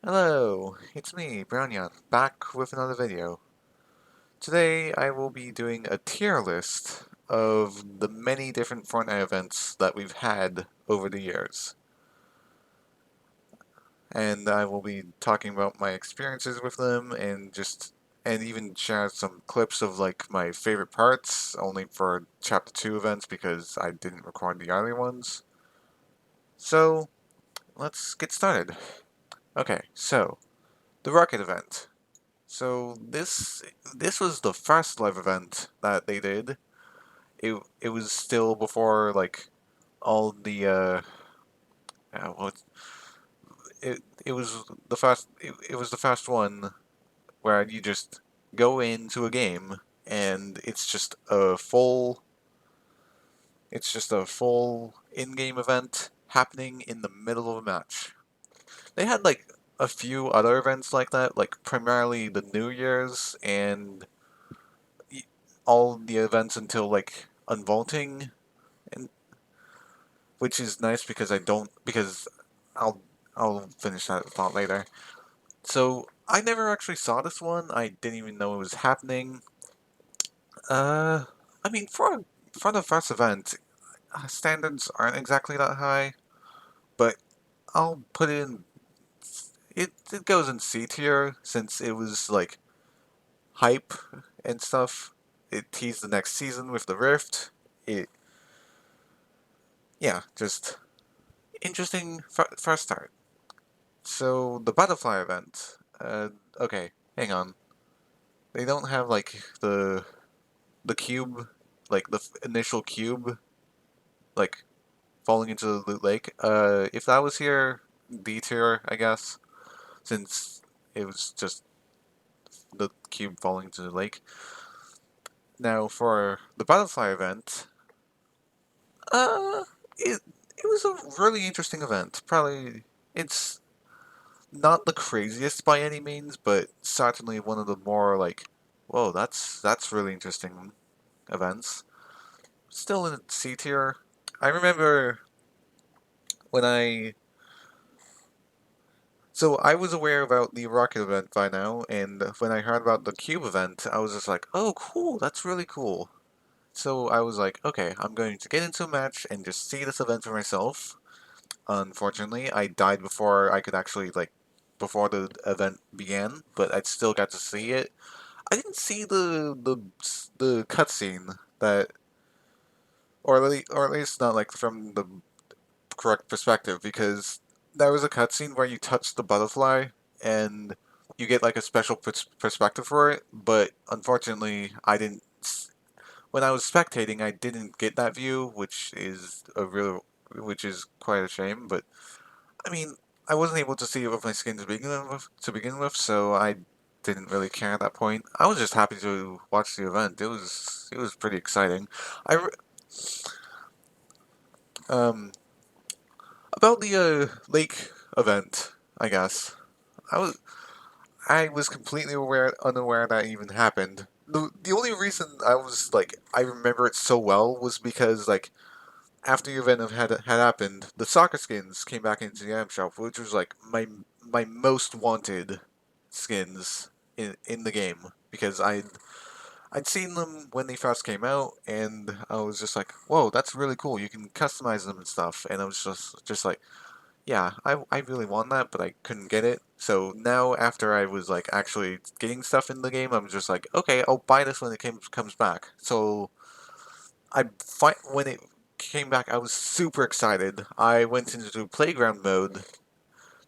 Hello, it's me, Brownyan, back with another video. Today I will be doing a tier list of the many different Fortnite events that we've had over the years. And I will be talking about my experiences with them and even share some clips of like my favorite parts, only for Chapter 2 events because I didn't record the other ones. So, let's get started. Okay, so, the Rocket event. So this was the first live event that they did. It was still before like all the what it was the first it was the first one where you just go into a game and it's just a full in-game event happening in the middle of a match. They had like a few other events like that, like primarily the New Year's and all the events until like unvaulting, and which is nice because I don't because I'll I'll finish that thought later. So I never actually saw this one. I didn't even know it was happening. Uh, I mean for the first event, standards aren't exactly that high, but I'll put it in. It goes in C tier since it was like hype and stuff. It teased the next season with the Rift. It yeah, just interesting first start. So the butterfly event. Okay, hang on. They don't have like the cube, like the initial cube, like falling into the loot lake. If that was here, D tier, I guess, since it was just the cube falling into the lake. Now for the butterfly event, uh, it it was a really interesting event. Probably it's not the craziest by any means, but certainly one of the more like, whoa, that's really interesting events. Still in C tier. I remember when I so I was aware about the Rocket event by now, and when I heard about the Cube event, I was just like, oh, cool, that's really cool. So I was like, okay, I'm going to get into a match and just see this event for myself. Unfortunately, I died before I could actually like before the event began, but I still got to see it. I didn't see the cutscene that, or at least not like from the correct perspective, because there was a cutscene where you touch the butterfly and you get like a special perspective for it. But unfortunately, I didn't. When I was spectating, I didn't get that view, which is quite a shame. But I mean, I wasn't able to see it with my skin to begin with, so I didn't really care at that point. I was just happy to watch the event. It was pretty exciting. I um about the lake event, I guess. I was I was completely unaware that even happened. The only reason I remember it so well was because like after the event had happened, the soccer skins came back into the item shop, which was like my most wanted skins in the game because I'd seen them when they first came out, and I was just like, whoa, that's really cool. You can customize them and stuff, and I was just like, yeah, I really want that, but I couldn't get it. So now after I was like actually getting stuff in the game, I'm just like, okay, I'll buy this when it comes back. So when it came back, I was super excited. I went into playground mode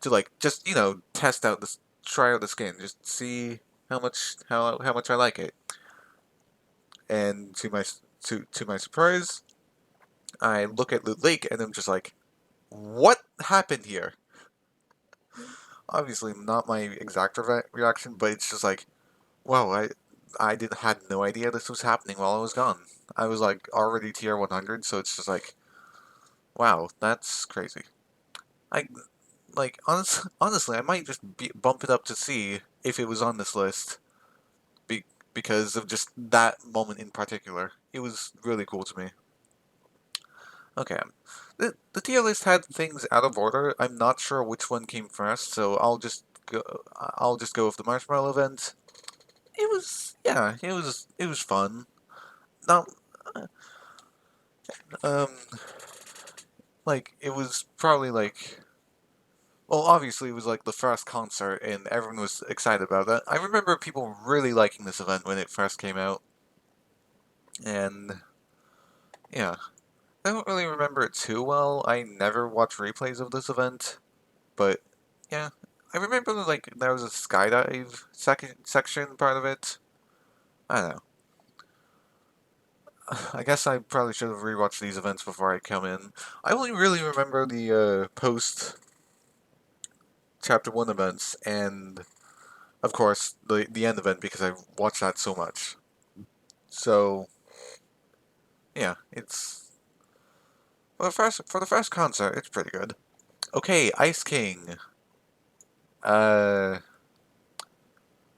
to like just test out this, try out the skin, just see how much I like it. And to my surprise, I look at Loot Lake and I'm just like, what happened here? Obviously, not my exact reaction, but it's just like, wow, I did had no idea this was happening while I was gone. I was like already tier 100, so it's just like, wow, that's crazy. I honestly, I might just bump it up to see if it was on this list because of just that moment in particular. It was really cool to me. Okay, the tier list had things out of order. I'm not sure which one came first, so I'll just I'll just go with the marshmallow event. It was, yeah, it was fun. Not um like it was probably like, well, obviously it was like the first concert and everyone was excited about that. I remember people really liking this event when it first came out, and yeah, I don't really remember it too well. I never watched replays of this event, but yeah, I remember like there was a skydive section part of it. I don't know. I guess I probably should have rewatched these events before I come in. I only really remember the post chapter one events and of course the end event because I watched that so much. So yeah, it's for the first concert, it's pretty good. Okay, Ice King. Uh,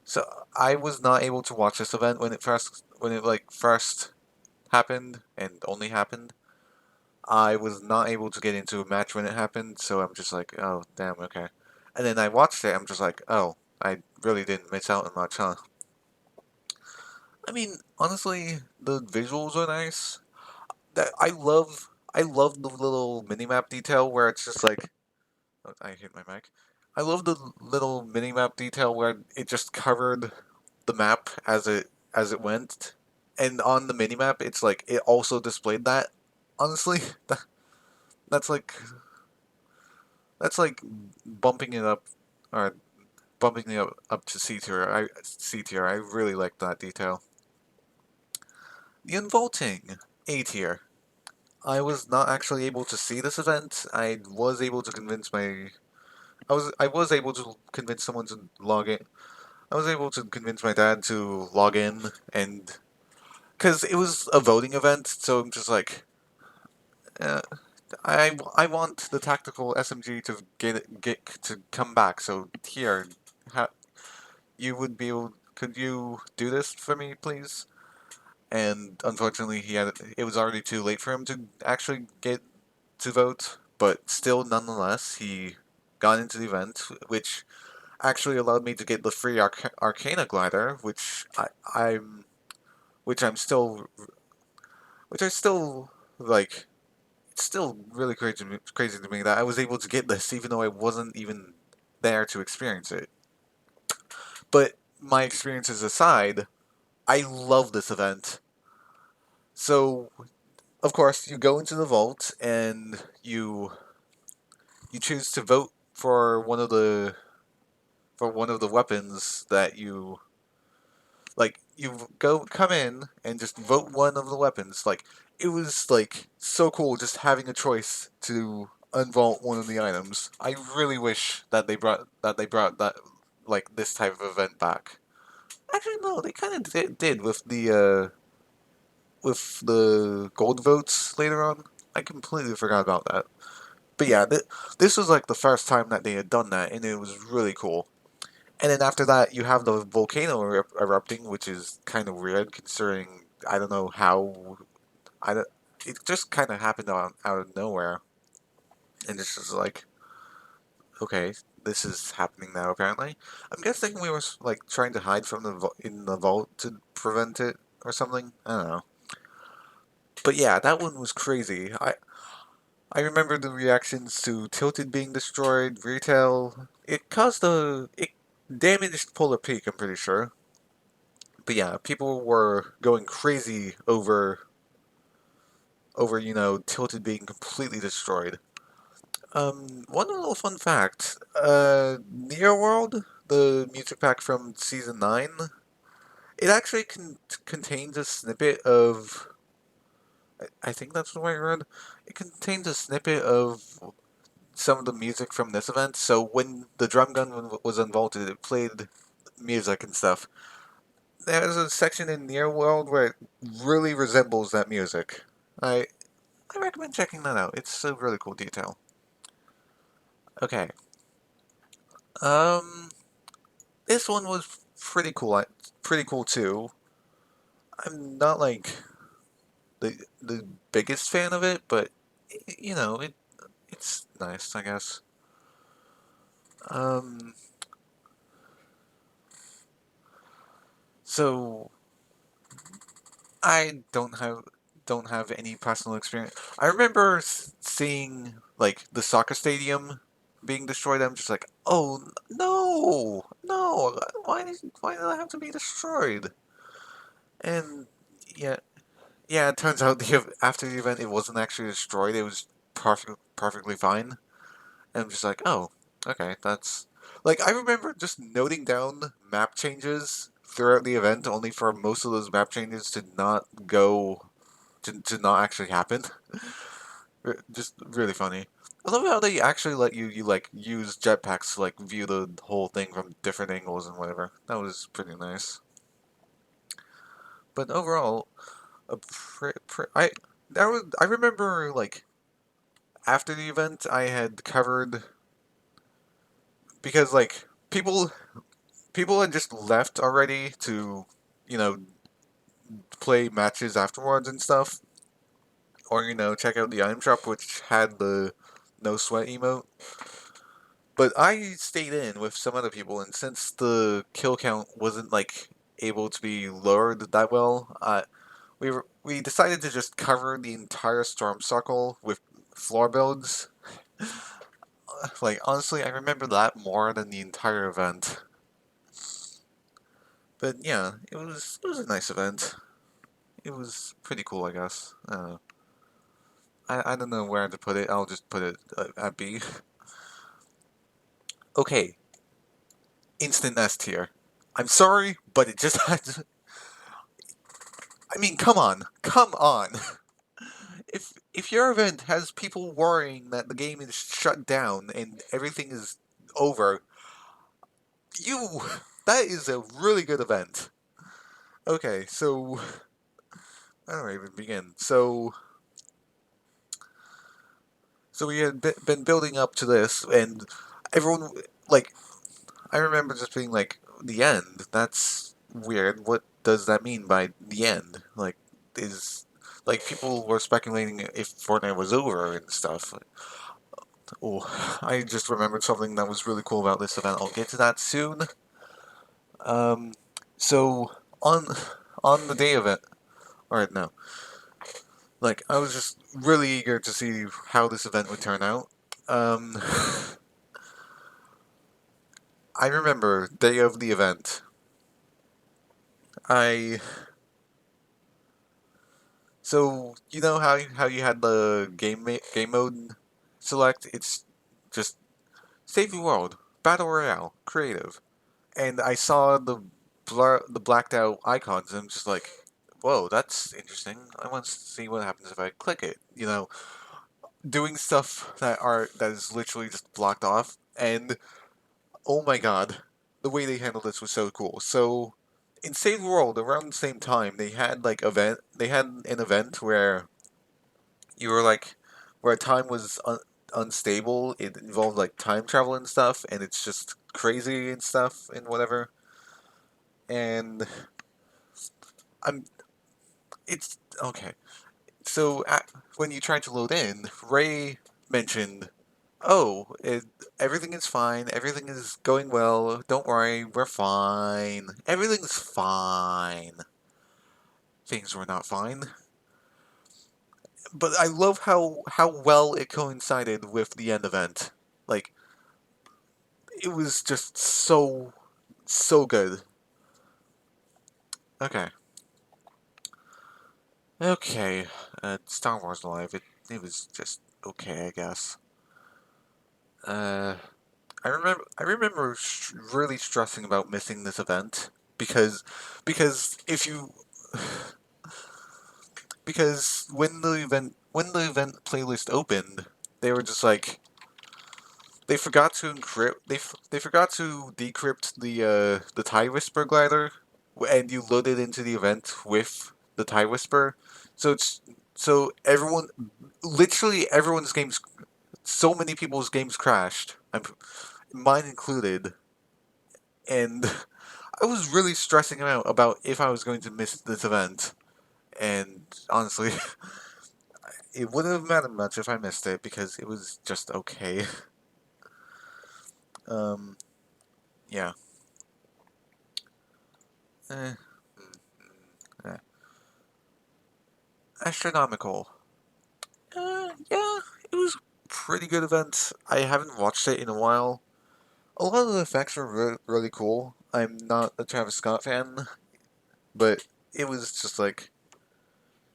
so I was not able to watch this event when it like first happened and only happened. I was not able to get into a match when it happened, so I'm just like, oh damn, okay. And then I watched it. I'm just like, oh, I really didn't miss out on much, huh? I mean, honestly, the visuals are nice. That I love the little minimap detail where it's just like, oh, I hit my mic. I love the little minimap detail where it just covered the map as it went, and on the minimap, it's like it also displayed that. Honestly, that's like that's like bumping it up or bumping it up to C tier. I really like that detail. The unvaulting A tier. I was not actually able to see this event. I was able to convince someone to log in. I was able to convince my dad to log in, and because it was a voting event, so I'm just like, uh, I want the tactical SMG to get to come back. So here, ha, you would be able. Could you do this for me, please? And unfortunately, it was already too late for him to actually get to vote. But still, nonetheless, he got into the event, which actually allowed me to get the free Arcana glider, which I'm still, which I still like. It's still really crazy to me that I was able to get this even though I wasn't even there to experience it. But my experiences aside, I love this event. So, of course, you go into the vault and you choose to vote for one of the weapons that you like. You go come in and just vote one of the weapons. Like it was like so cool just having a choice to unvault one of the items. I really wish that they brought that like this type of event back. Actually, no, they kind of did with the gold votes later on. I completely forgot about that. But yeah, this was like the first time that they had done that, and it was really cool. And then after that, you have the volcano erupting, which is kind of weird considering I don't know how I don't, it just kind of happened out of nowhere, and it's just like okay, this is happening now. Apparently, I'm guessing we were like trying to hide from in the vault to prevent it or something. I don't know. But yeah, that one was crazy. I remember the reactions to Tilted being destroyed, retail. It damaged Polar Peak, I'm pretty sure. But yeah, people were going crazy over Tilted being completely destroyed. One little fun fact: Near World, the music pack from season 9, it actually contains a snippet of. I think that's what I read. It contains a snippet of some of the music from this event. So when the drum gun was unvaulted, it played music and stuff. There's a section in Near World where it really resembles that music. I I recommend checking that out. It's a really cool detail. Okay. Um, this one was pretty cool. Pretty cool too. I'm not like the biggest fan of it, but you know it's nice, I guess. Um, So I don't have any personal experience. I remember seeing like the soccer stadium being destroyed. I'm just like, oh no, no! Why did I have to be destroyed? And yeah, yeah. It turns out after the event, it wasn't actually destroyed. It was perfectly fine. And I'm just like, oh, okay, that's like I remember just noting down map changes throughout the event, only for most of those map changes to not go to not actually happen. Just really funny. I love how they actually let you like use jetpacks to like view the whole thing from different angles and whatever. That was pretty nice. But overall, I I remember like after the event I had covered because like people had just left already to you know play matches afterwards and stuff, or check out the item shop which had the no sweat emote. But I stayed in with some other people, and since the kill count wasn't like able to be lowered that well, we decided to just cover the entire storm circle with floor builds. Like honestly, I remember that more than the entire event. But yeah, it was a nice event. It was pretty cool, I guess. I don't know where to put it. I'll just put it at B. Okay, instant S tier. I'm sorry, but it just had to, I mean, come on, come on. If your event has people worrying that the game is shut down and everything is over, you that is a really good event. Okay, so I don't even begin. So we had been building up to this, and everyone like I remember just being like, the end. That's weird. What does that mean by the end? Like, is like people were speculating if Fortnite was over and stuff. Oh, I just remembered something that was really cool about this event. I'll get to that soon. Um, so on on the day of it, or no, like I was just really eager to see how this event would turn out. Um, I remember day of the event. I So you know how you had the game mode select? It's just save the world, battle royale, creative, and I saw the blacked out icons, and I'm just like, whoa, that's interesting. I want to see what happens if I click it. Doing stuff that is literally just blocked off, and oh my god, the way they handled this was so cool. So in Save the World, around the same time, they had an event where you were like where time was unstable. It involved like time travel and stuff, and it's just crazy and stuff and whatever. And I'm it's okay. So when you tried to load in, Ray mentioned, "Oh, everything is fine. Everything is going well. Don't worry, we're fine. Everything's fine." Things were not fine, but I love how well it coincided with the end event. Like it was just so good. Okay, okay. Star Wars Live. It was just okay, I guess. Uh, I remember really stressing about missing this event because if you because when the event playlist opened, they were just like they forgot to encrypt they forgot to decrypt the tie whisper glider, and you load it into the event with the tie whisper. So it's so everyone, literally everyone's games, so many people's games crashed. Mine included, and I was really stressing out about if I was going to miss this event. And honestly, it wouldn't have mattered much if I missed it because it was just okay. Um, yeah. Eh. Astronomical. Yeah, it was a pretty good event. I haven't watched it in a while. A lot of the effects were really cool. I'm not a Travis Scott fan, but it was just like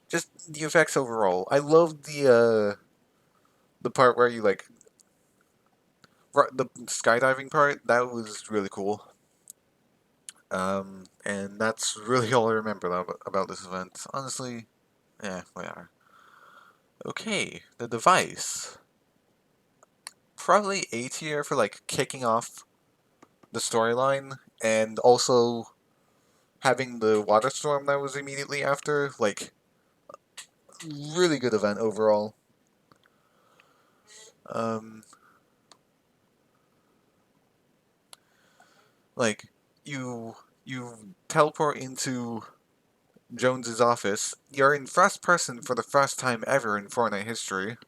just the effects overall. I loved the part where you like the skydiving part. That was really cool. And that's really all I remember about this event. Honestly, yeah, whatever. Okay, the device. Probably A tier for like kicking off the storyline and also having the water storm that was immediately after. Like, really good event overall. Um, like you teleport into Jones's office. You're in first person for the first time ever in Fortnite history,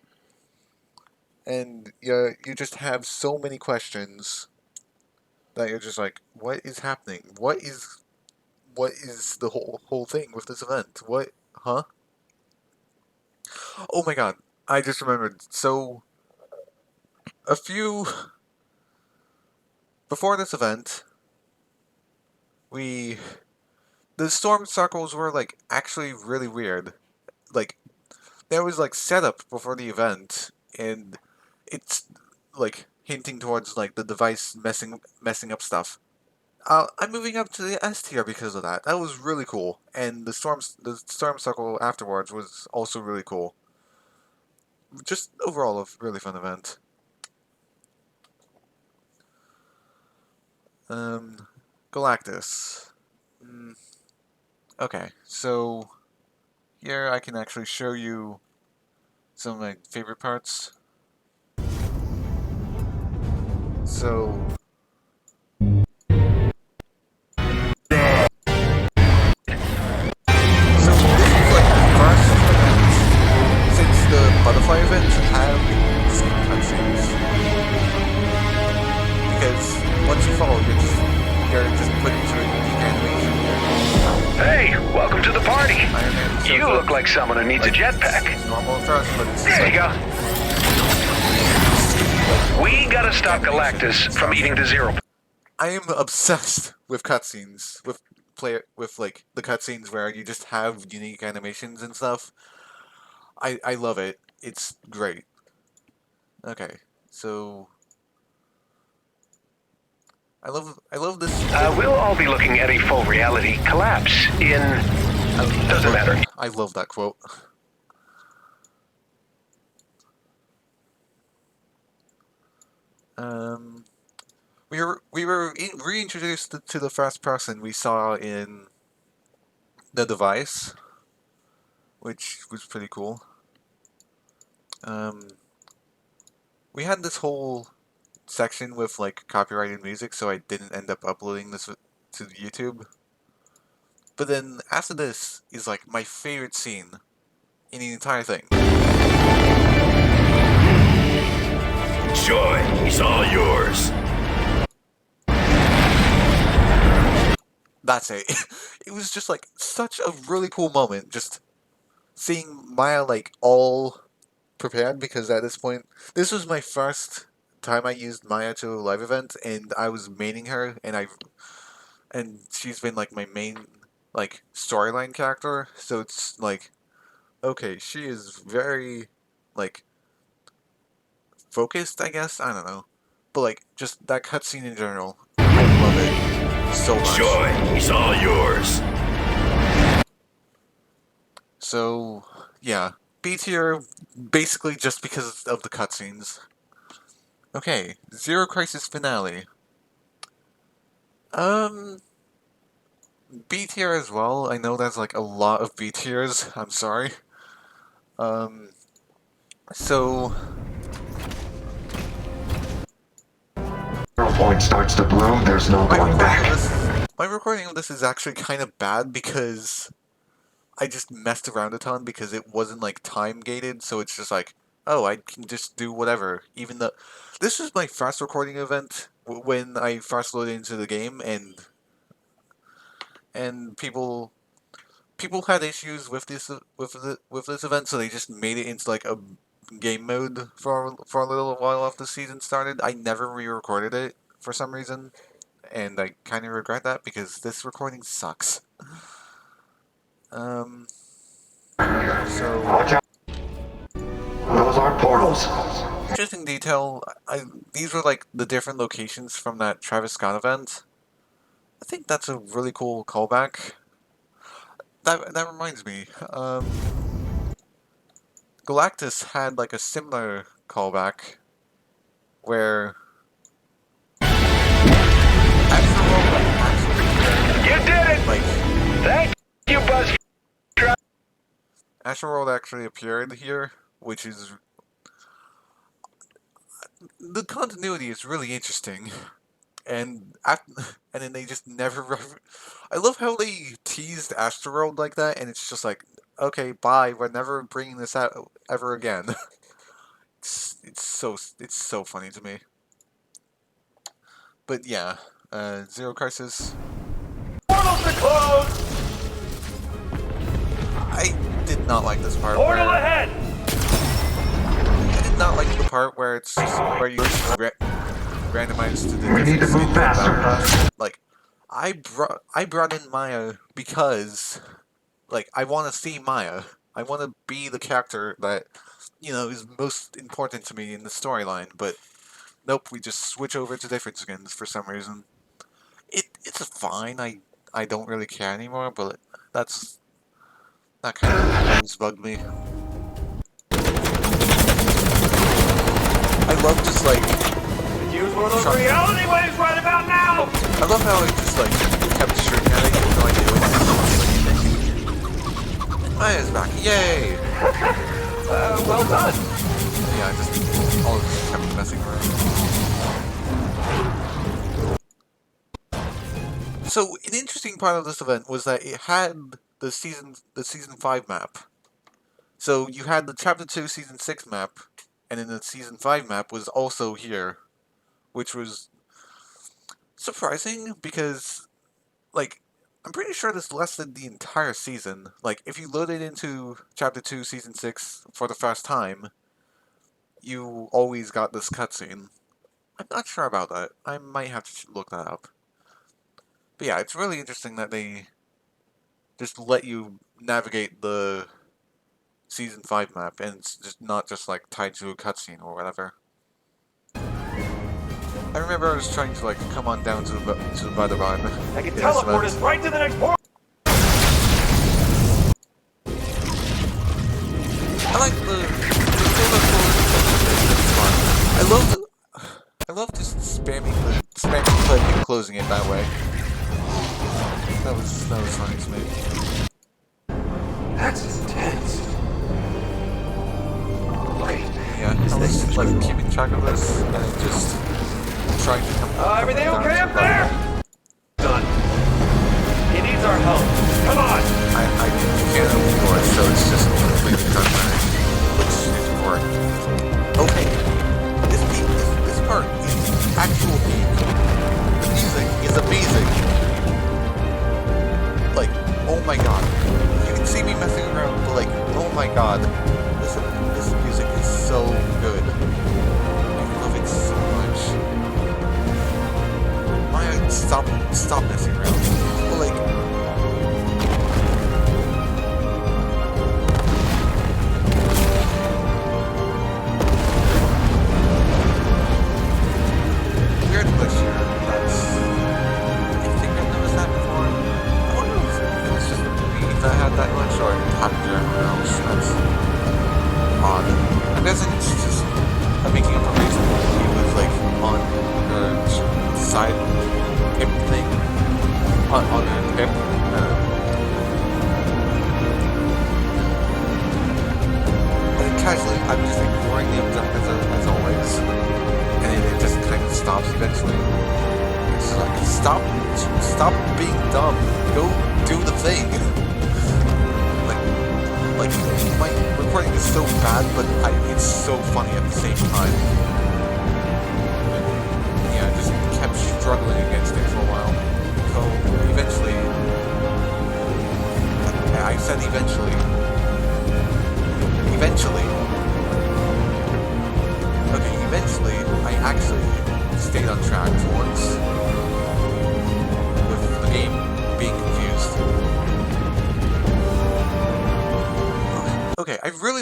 and you just have so many questions that you're just like, what is happening? What is the whole thing with this event? What? Huh? Oh my god! I just remembered. So a few before this event, we the storm circles were like actually really weird. Like there was like setup before the event, and it's like hinting towards like the device messing up stuff. I'm moving up to the S tier because of that. That was really cool, and the storm circle afterwards was also really cool. Just overall a really fun event. Um, Galactus. Mm, okay, so here I can actually show you some of my favorite parts. So So this was like the first event since the butterfly event to have in-scene cutscenes. Because once you fall, you're just put into a unique animation where Hey, welcome to the party. Iron Man shows You up. look like someone who needs a Like, jetpack. it's normal at first, but it's just There you like go. you see, We gotta stop animation Galactus and from stuff. eating the zero. I am obsessed with cutscenes, with like the cutscenes where you just have unique animations and stuff. I love it. It's great. Okay, so I love this. We'll all be looking at a full reality collapse in... Doesn't matter. I love that quote. Um, we were reintroduced to the first person we saw in the device, which was pretty cool. Um, we had this whole section with like copyrighted music, so I didn't end up uploading this to YouTube. But then after this is like my favorite scene in the entire thing. Joy is all yours. That's it. It was just like such a really cool moment, just seeing Maya like all prepared because at this point, this was my first time I used Maya to a live event, and I was maining her, and she's been like my main like storyline character. So it's like, okay, she is very like focused, I guess. I don't know, but like just that cutscene in general, I love it so much. Joy is all yours. So yeah, B tier basically just because of the cutscenes. Okay, Zero Crisis finale. Um, B tier as well. I know that's like a lot of B tiers. I'm sorry. Um, so Point starts to bloom, there's no my going recording back. of this, my recording of this is actually kind of bad because I just messed around a ton because it wasn't like time gated. So it's just like, oh, I can just do whatever. Even though this was my first recording event when I first loaded into the game, and people people had issues with this event, so they just made it into like a game mode for a little while after the season started. I never re-recorded it for some reason, and I kind of regret that because this recording sucks. So Watch out. Those are portals. interesting detail. These were like the different locations from that Travis Scott event. I think that's a really cool callback. That reminds me. Galactus had like a similar callback where You did it! like Thank you, Buzz. Astroworld actually appeared here, which is the continuity is really interesting, and and then they just never. I love how they teased Astroworld like that, and it's just like, okay, bye. We're never bringing this out ever again. It's so funny to me. But yeah, Zero Crisis. Portals are closed! I did not like this part. Portal ahead! I did not like the part where it's just, where you just randomized to the We need to move faster. Like, I brought in Maya because, like, I want to see Maya. I want to be the character that, is most important to me in the storyline. But nope, we just switch over to different skins for some reason. It's fine. I don't really care anymore. But that kind of always bugged me. I love just like. Use one of those reality waves right about now! I love how it just like kept shooting at it, even though I knew it. Maya's back, yay! Well done. Yeah, I just all just kept messing around. So an interesting part of this event was that it had the season 5 map. So you had the chapter 2 season 6 map, and then the season 5 map was also here, which was surprising because, like, I'm pretty sure this lasted the entire season. Like, if you loaded into Chapter 2, Season 6 for the first time, you always got this cutscene. I'm not sure about that. I might have to look that up. But yeah, it's really interesting that they just let you navigate the Season 5 map, and it's just not just, like, tied to a cutscene or whatever. I remember I was trying to like come on down to the Badaban. I can teleport us right to the next portal! I like the I love just spamming click and closing it that way. That was funny to me. That's intense. Wait, Yeah, I was just like keeping track of this and then just trying to come. everything okay up there? Done. He needs our help. Come on! I can't open doors, so it's just completely cosmetic, which is important. Okay, this part is actual peak. The music is amazing. Like, oh my god. You can see me messing around, but like, oh my god. This music is so good. I love it so much. Maya, stop messing around. But like, weird glitch here. I think I've noticed that before. I wonder if it was just me that had that glitch or it happened to everyone else. That's odd. I'm guessing it's just I'm making up a reason he was like on her side hip thing. On her hip. And casually, I'm just ignoring the objectives as always. And then it just kind of stops eventually. It's just like, stop being dumb. Go do the thing. Like my recording is so bad, but it's so funny at the same time. Yeah, I just kept struggling against it for a while. So eventually, I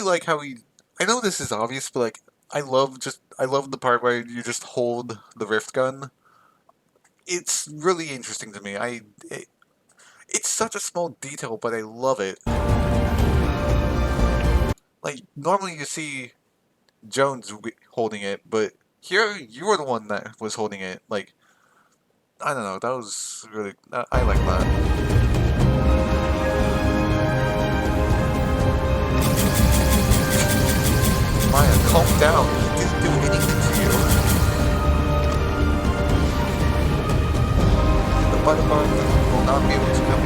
like how he. I know this is obvious, but like I love the part where you just hold the rift gun. It's really interesting to me. It's such a small detail, but I love it. Like normally you see Jones holding it, but here you were the one that was holding it. Like I don't know, that was really I like that. Maya, calm down. He didn't do anything to you. The butterfly will not be able to come.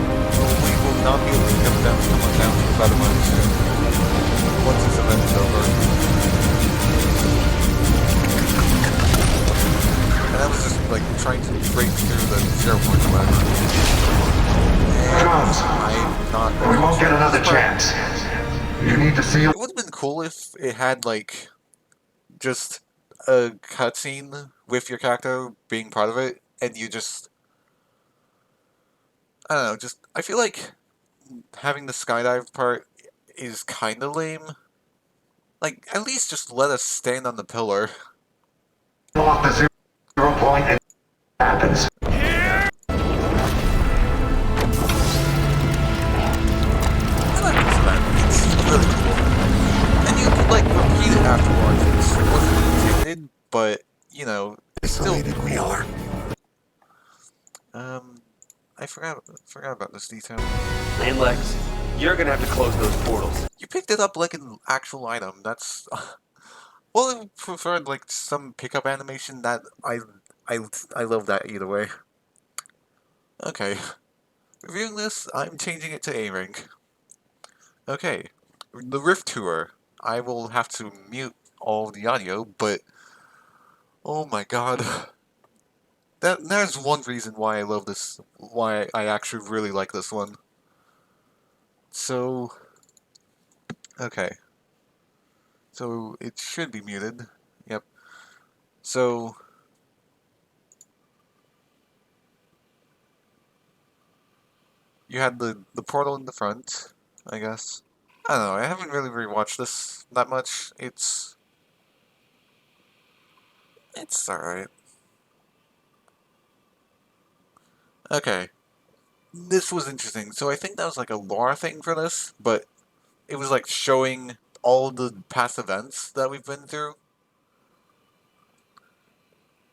We will not be able to come on down to the butterfly soon. Once this event is over. And I was just like trying to break through the 0 point event. And Jones, I'm not we going won't to. get another This part, chance. You need to seal. it would have been cool if it had like just a cutscene with your character being part of it, and you just I don't know, just I feel like having the skydive part is kind of lame. Like at least just let us stand on the pillar. Unlock the 0 point and it happens. I like this event. It's really cool, and you could like repeat it afterwards. It wasn't intended, but you know, it's still Isolated we cool. are. Um, I forgot about this detail. And Lex, you're gonna have to close those portals. You picked it up like an actual item. That's well, I preferred like some pickup animation. That I I love that either way. Okay, reviewing this, I'm changing it to A rank. Okay, the Rift Tour. I will have to mute all the audio, but oh my god, there's one reason why I love this. Why I actually really like this one. So okay, so it should be muted. Yep. So you had the portal in the front, I guess. I don't know. I haven't really rewatched this that much. It's all right. Okay, this was interesting. So I think that was like a lore thing for this, but it was like showing all the past events that we've been through,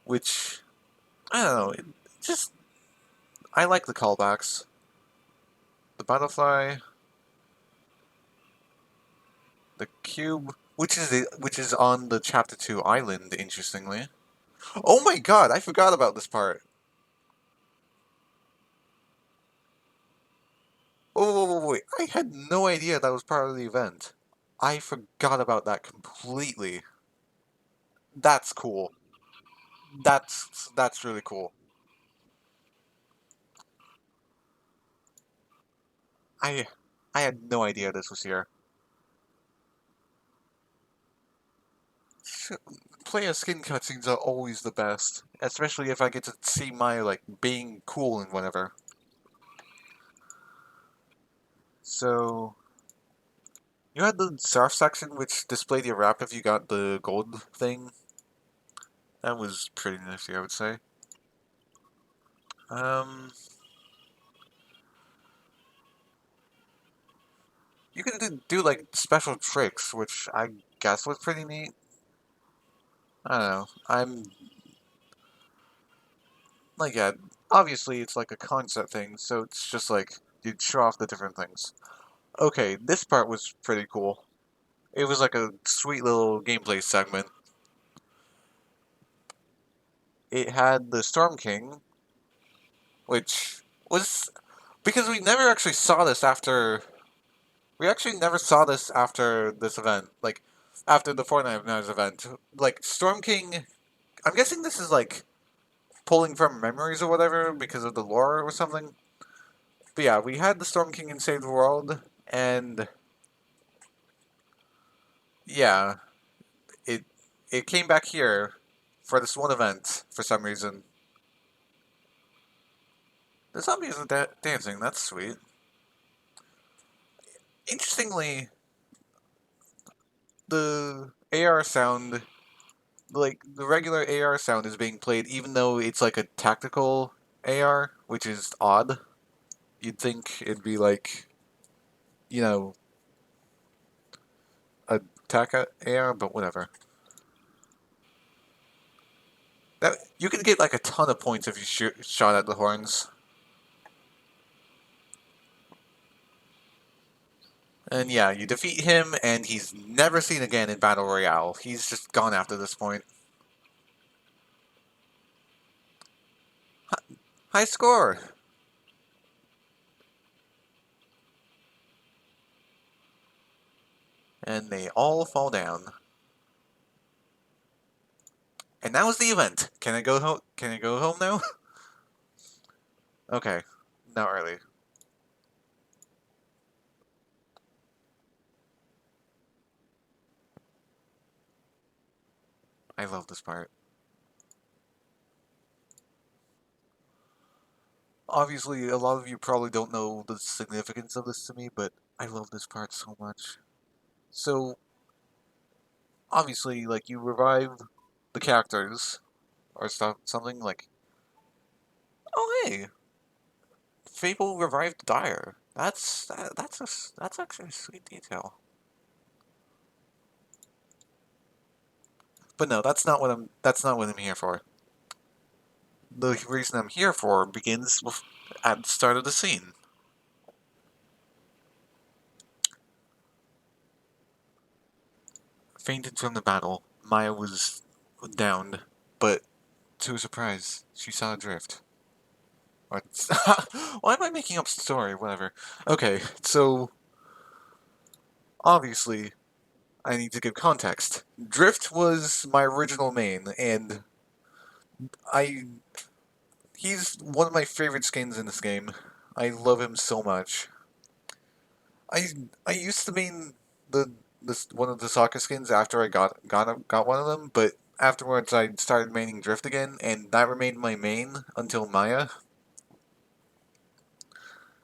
which I don't know. It just I like the callbacks. The butterfly, the cube, which is on the chapter 2 island. Interestingly. Oh my god! I forgot about this part. Oh, wait, I had no idea that was part of the event. I forgot about that completely. That's cool. That's really cool. I I had no idea this was here. Player skin cutscenes are always the best, especially if I get to see my like being cool and whatever. So you had the surf section, which displayed your wrap if you got the gold thing. That was pretty nifty, I would say. Um, you could do like special tricks, which I guess was pretty neat. I don't know. I'm like, yeah, obviously it's like a concept thing, so it's just like you'd show off the different things. Okay, this part was pretty cool. It was like a sweet little gameplay segment. It had the Storm King, which was because we never actually saw this after. We actually never saw this after this event, like after the Fortnite Events event. Like Storm King, I'm guessing this is like pulling from memories or whatever because of the lore or something. But yeah, we had the Storm King in Save the World, and yeah, it it came back here for this one event for some reason. The zombies are dancing. That's sweet. Interestingly, the AR sound, like the regular AR sound, is being played, even though it's like a tactical AR, which is odd. You'd think it'd be like, you know, a attack AR, but whatever. That you can get like a ton of points if you shot at the horns. And yeah, you defeat him, and he's never seen again in Battle Royale. He's just gone after this point. High score! And they all fall down. And that was the event. Can I go home? Can I go home now? Okay, not really. I love this part. Obviously, a lot of you probably don't know the significance of this to me, but I love this part so much. So, obviously, like, you revive the characters, or something like, oh hey, Fable revived Dyer. That's actually a sweet detail. But no, that's not what I'm here for. The reason I'm here for begins at the start of the scene. Fainted from the battle, Maya was downed, but to her surprise, she saw a drift. Or, why am I making up story? Whatever. Okay, so obviously I need to give context. Drift was my original main, and I he's one of my favorite skins in this game. I love him so much. I I used to main the this one of the soccer skins after I got one of them, but afterwards I started maining Drift again, and that remained my main until Maya.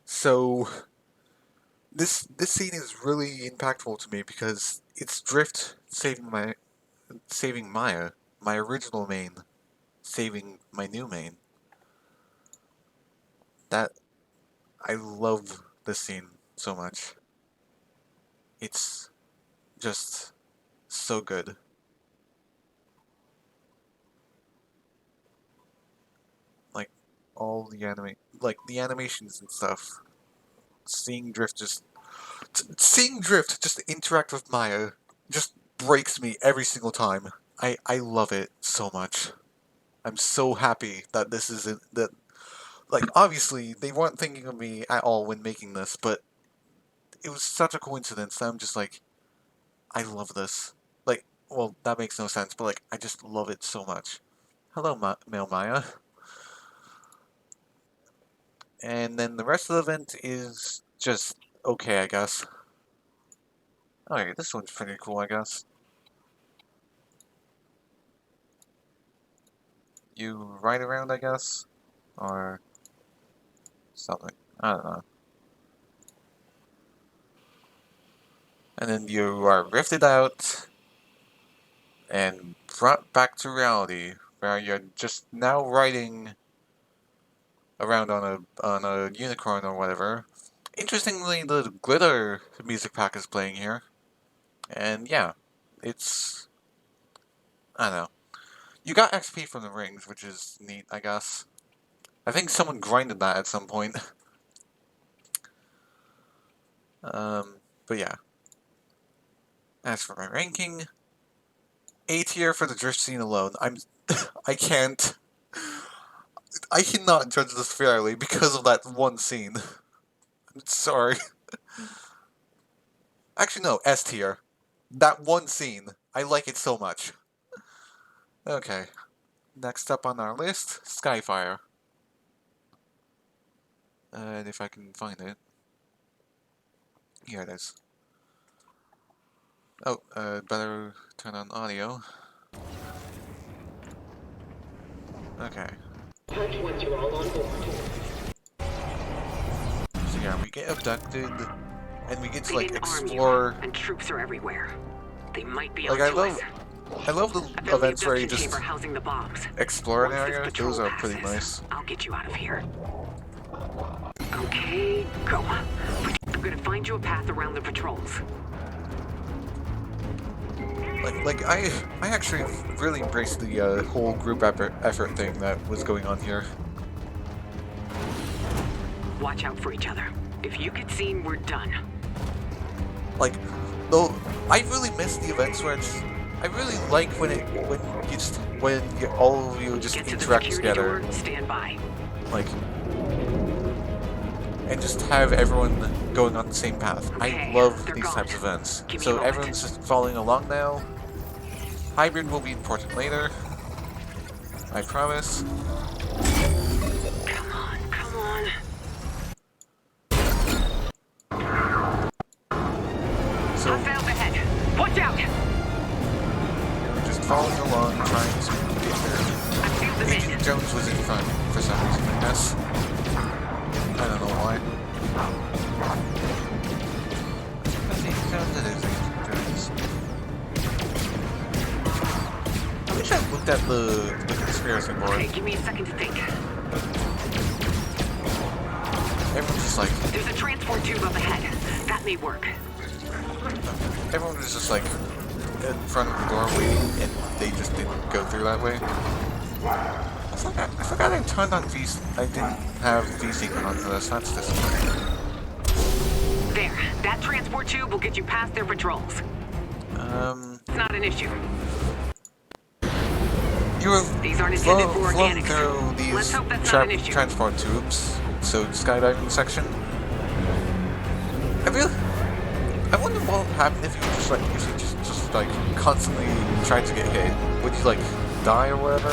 So this scene is really impactful to me because it's Drift saving Maya, my original main, saving my new main. That I love this scene so much. It's just so good. Like all the like the animations and stuff. Seeing Drift just interact with Maya just breaks me every single time. I love it so much. I'm so happy that this is that, like, obviously they weren't thinking of me at all when making this, but it was such a coincidence that I'm just like, I love this. Like, well, that makes no sense, but like I just love it so much. Hello, Male Maya. And then the rest of the event is just okay, I guess. Okay, this one's pretty cool, I guess. You ride around, I guess? Or something. I don't know. And then you are rifted out and brought back to reality, where you're just now riding around on a unicorn or whatever. Interestingly, the glitter music pack is playing here. And yeah, it's I don't know. You got XP from the rings, which is neat, I guess. I think someone grinded that at some point. But yeah. As for my ranking, A tier for the drift scene alone. I can't. I cannot judge this fairly because of that one scene. I'm sorry. Actually, no, S tier. That one scene. I like it so much. Okay. Next up on our list, Skyfire. And if I can find it. Here it is. Oh, better turn on audio. Okay. Once you're all on board. So yeah, we get abducted, and we get to like They didn't arm you, explore. and troops are everywhere. They might be Like, onto us. I love the I found the events where you abduction just chamber housing the bombs. explore an Once this area. patrol Those are passes, pretty nice. I'll get you out of here. Okay, go. I'm gonna find you a path around the patrols. I actually really embraced the whole group effort thing that was going on here. Watch out for each other. If you get seen, we're done. Like, though, I really miss the events where it's. I really like when all of you just Get to the interact security together, door, stand by. like, and just have everyone going on the same path. Okay, I love they're these gone. types of events. Give me a So moment. everyone's just following along now. Hybrid will be important later. I promise. Come on, come on. So Hostiles ahead. Watch out! we're just following along, trying to get there. I feel the Agent mid. Jones was in front for some reason, I guess. I don't know why. Agent Jones, it is Agent Jones. I wish I looked at the conspiracy board. Okay, give me a second to think. Everyone's just like, There's a transport tube up ahead. That may work. everyone was just like in front of the door waiting, and they just didn't go through that way. I forgot I turned on V. I didn't have V-Sync on for this. That's disappointing. There. That transport tube will get you past their patrols. It's not an issue. You were These aren't intended for flown organics. through these Let's hope that's not an issue. transport tubes, so skydiving section. I wonder what would happen if you just like constantly tried to get hit. Would you like die or whatever?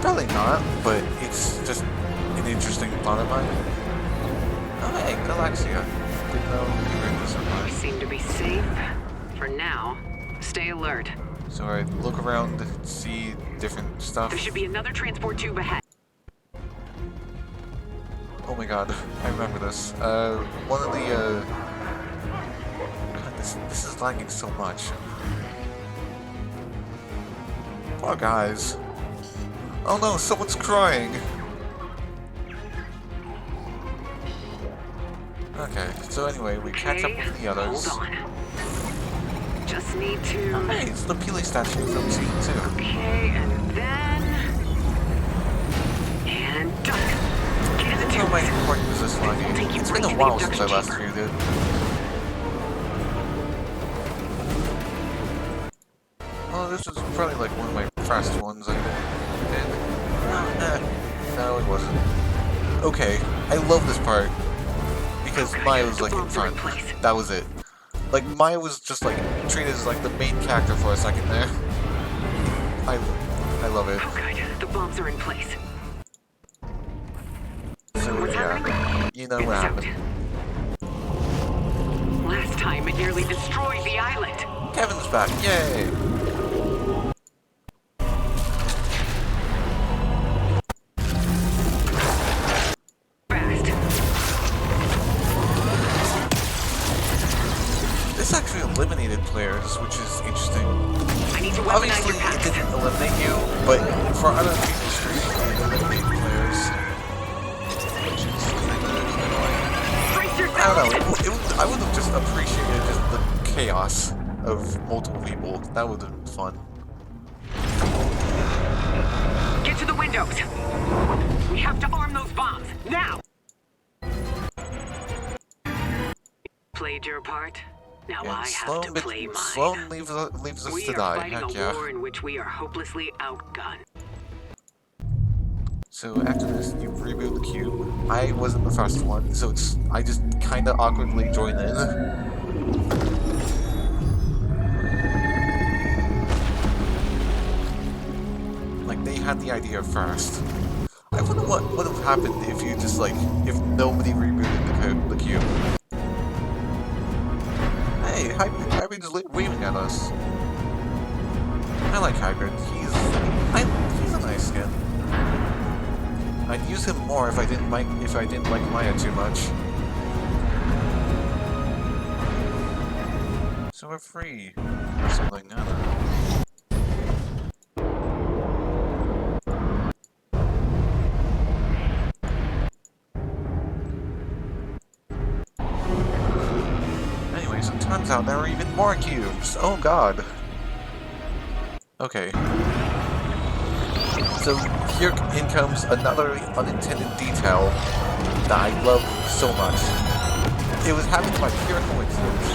Probably not, but it's just an interesting thought of mine. Oh hey, Galaxia. Didn't know you were in this We surprise. seem to be safe. For now. Stay alert. So I look around, see different stuff. There should be another transport tube ahead. Oh my god, I remember this. One of the, God, this is lagging so much. Poor guys. Oh no, someone's crying! Okay, so anyway, we catch up with the others. Hold on. Just need to... Hey, it's the Peely statue from Season 2. Okay, and then... And done. Get in the How tube. important was this line? Take you It's right been a to the while since I abduction last chamber. viewed it. Oh, this was probably like one of my first ones I did. No, it wasn't. Okay, I love this part. Because Okay, Maya was the like in bombs are in front. place. That was it. Like, Maya was just like treated as like the main character for a second there. I love it. Oh, good. The bombs are in place. So What's yeah, happening? you know It's what out. happened. Last time it nearly destroyed the island. Kevin's back, yay! Fast. This actually eliminated players, which is interesting. I need to weaponize Obviously, your it packs. didn't eliminate you, but for other people's streams, it eliminated players. Which is kinda annoying. Brace I yourself. don't know, I would have just appreciated just the chaos of multiple people. That would have been fun. Get to the windows. We have to arm those bombs now. Played your part. Now And I have to play mine. Sloan leaves us We to are die, fighting heck a yeah. war in which we are hopelessly outgunned. So after this, you reboot the cube. I wasn't the first one, so I just kinda awkwardly joined in. Like, they had the idea first. I wonder what would have happened if you just, like, if nobody rebooted the cube. Hey, Hybrid is waving at us. I like Hybrid. He's a nice skin. I'd use him more if I didn't like Maya too much. So we're free. something. I don't know. Anyways, it turns out there are even more cubes. Oh god. Okay. So here in comes another unintended detail that I love so much. It was happening by pure coincidence.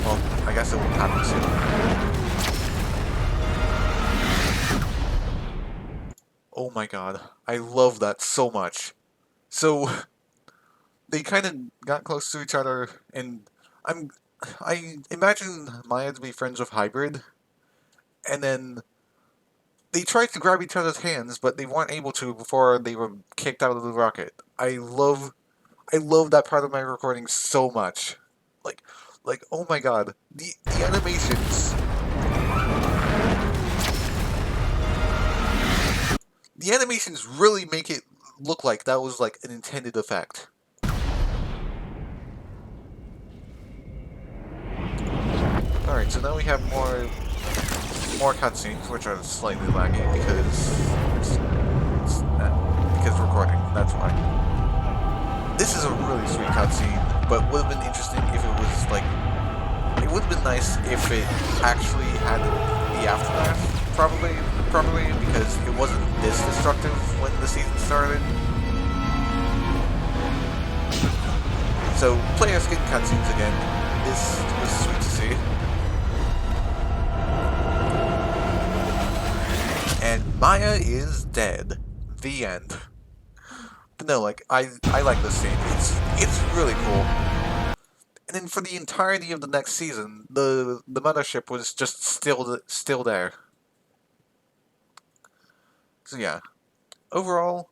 Well, I guess it will happen soon. Oh my god, I love that so much. So they kind of got close to each other, and I imagine Maya to be friends with Hybrid, and then they tried to grab each other's hands, but they weren't able to before they were kicked out of the rocket. I love that part of my recording so much. Like, oh my god, the animations. The animations really make it look like that was like an intended effect. Alright, so now we have more cutscenes, which are slightly laggy because recording, that's why. This is a really sweet cutscene, but would have been interesting if it was like... It would have been nice if it actually had the aftermath, probably, because it wasn't this destructive when the season started. So, players getting cutscenes again. This was sweet to see. And Maya is dead. The end. But no, like, I like this scene. It's really cool. And then for the entirety of the next season, the mothership was just still there. So yeah, overall,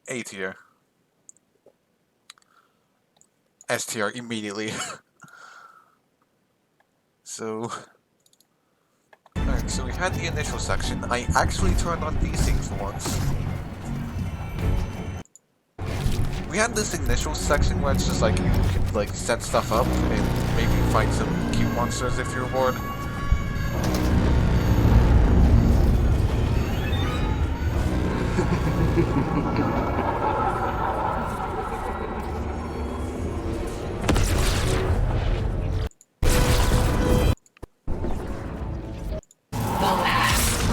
A tier. S tier immediately. So, alright, so we had the initial section. I actually turned on VC for once. We had this initial section where it's just like you could like set stuff up and maybe fight some cute monsters if you're bored.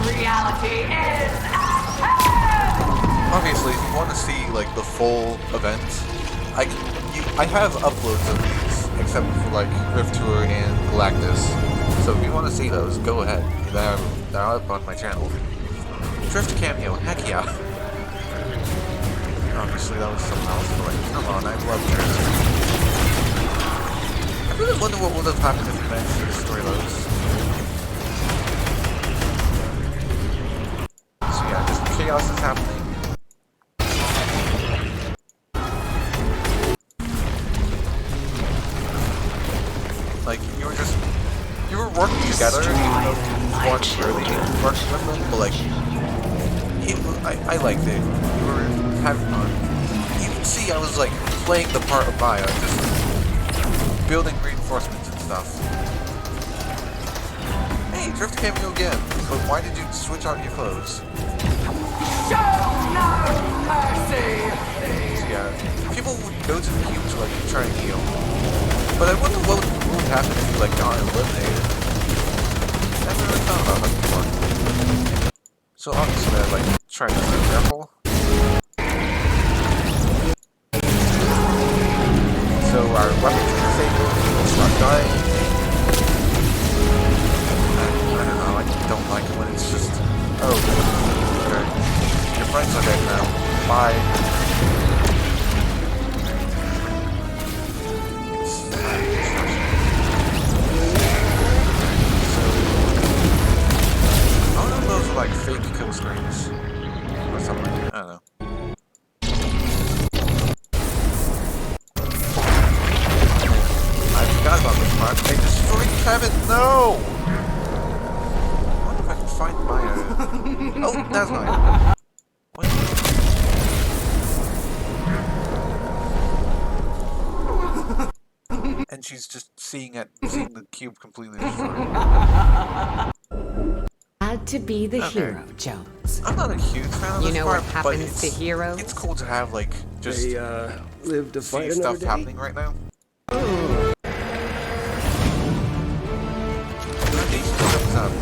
Reality is Obviously, if you want to see like the full event, I have uploads of these, except for like Rift Tour and Galactus. So if you want to see those, go ahead. They're up on my channel. Drift cameo, heck yeah. Obviously that was something else, but like, come on, I love Drift. I really wonder what would have happened if you managed to destroy those. So yeah, just chaos is happening. Like, you were working together, even though you weren't really working with them, but like, I liked it. You were having fun. You can see I was like, playing the part of Maya, just building reinforcements and stuff. Hey, Drift cameo again, but why did you switch out your clothes? show no mercy. So yeah, people would go to the cube to like, try and heal. But I wonder what would happen if you like got eliminated. Never really thought about that before. So obviously I like trying to be careful. So our weapons are disabled, people start dying. I don't know, I don't like it when it's just oh okay. Your friends are dead now. Bye. Like fake kill screens or something. I don't know. I forgot about this part. They destroyed Kevin. No. I wonder if I can find Maya. Oh, that's Maya. What? she's just seeing the cube completely destroyed. Had to be the Okay. hero, Jones. I'm not a huge fan of You this know part, what but happens to heroes? it's cool to have like just They, live to see fight another stuff day? happening right now. Foundation comes up,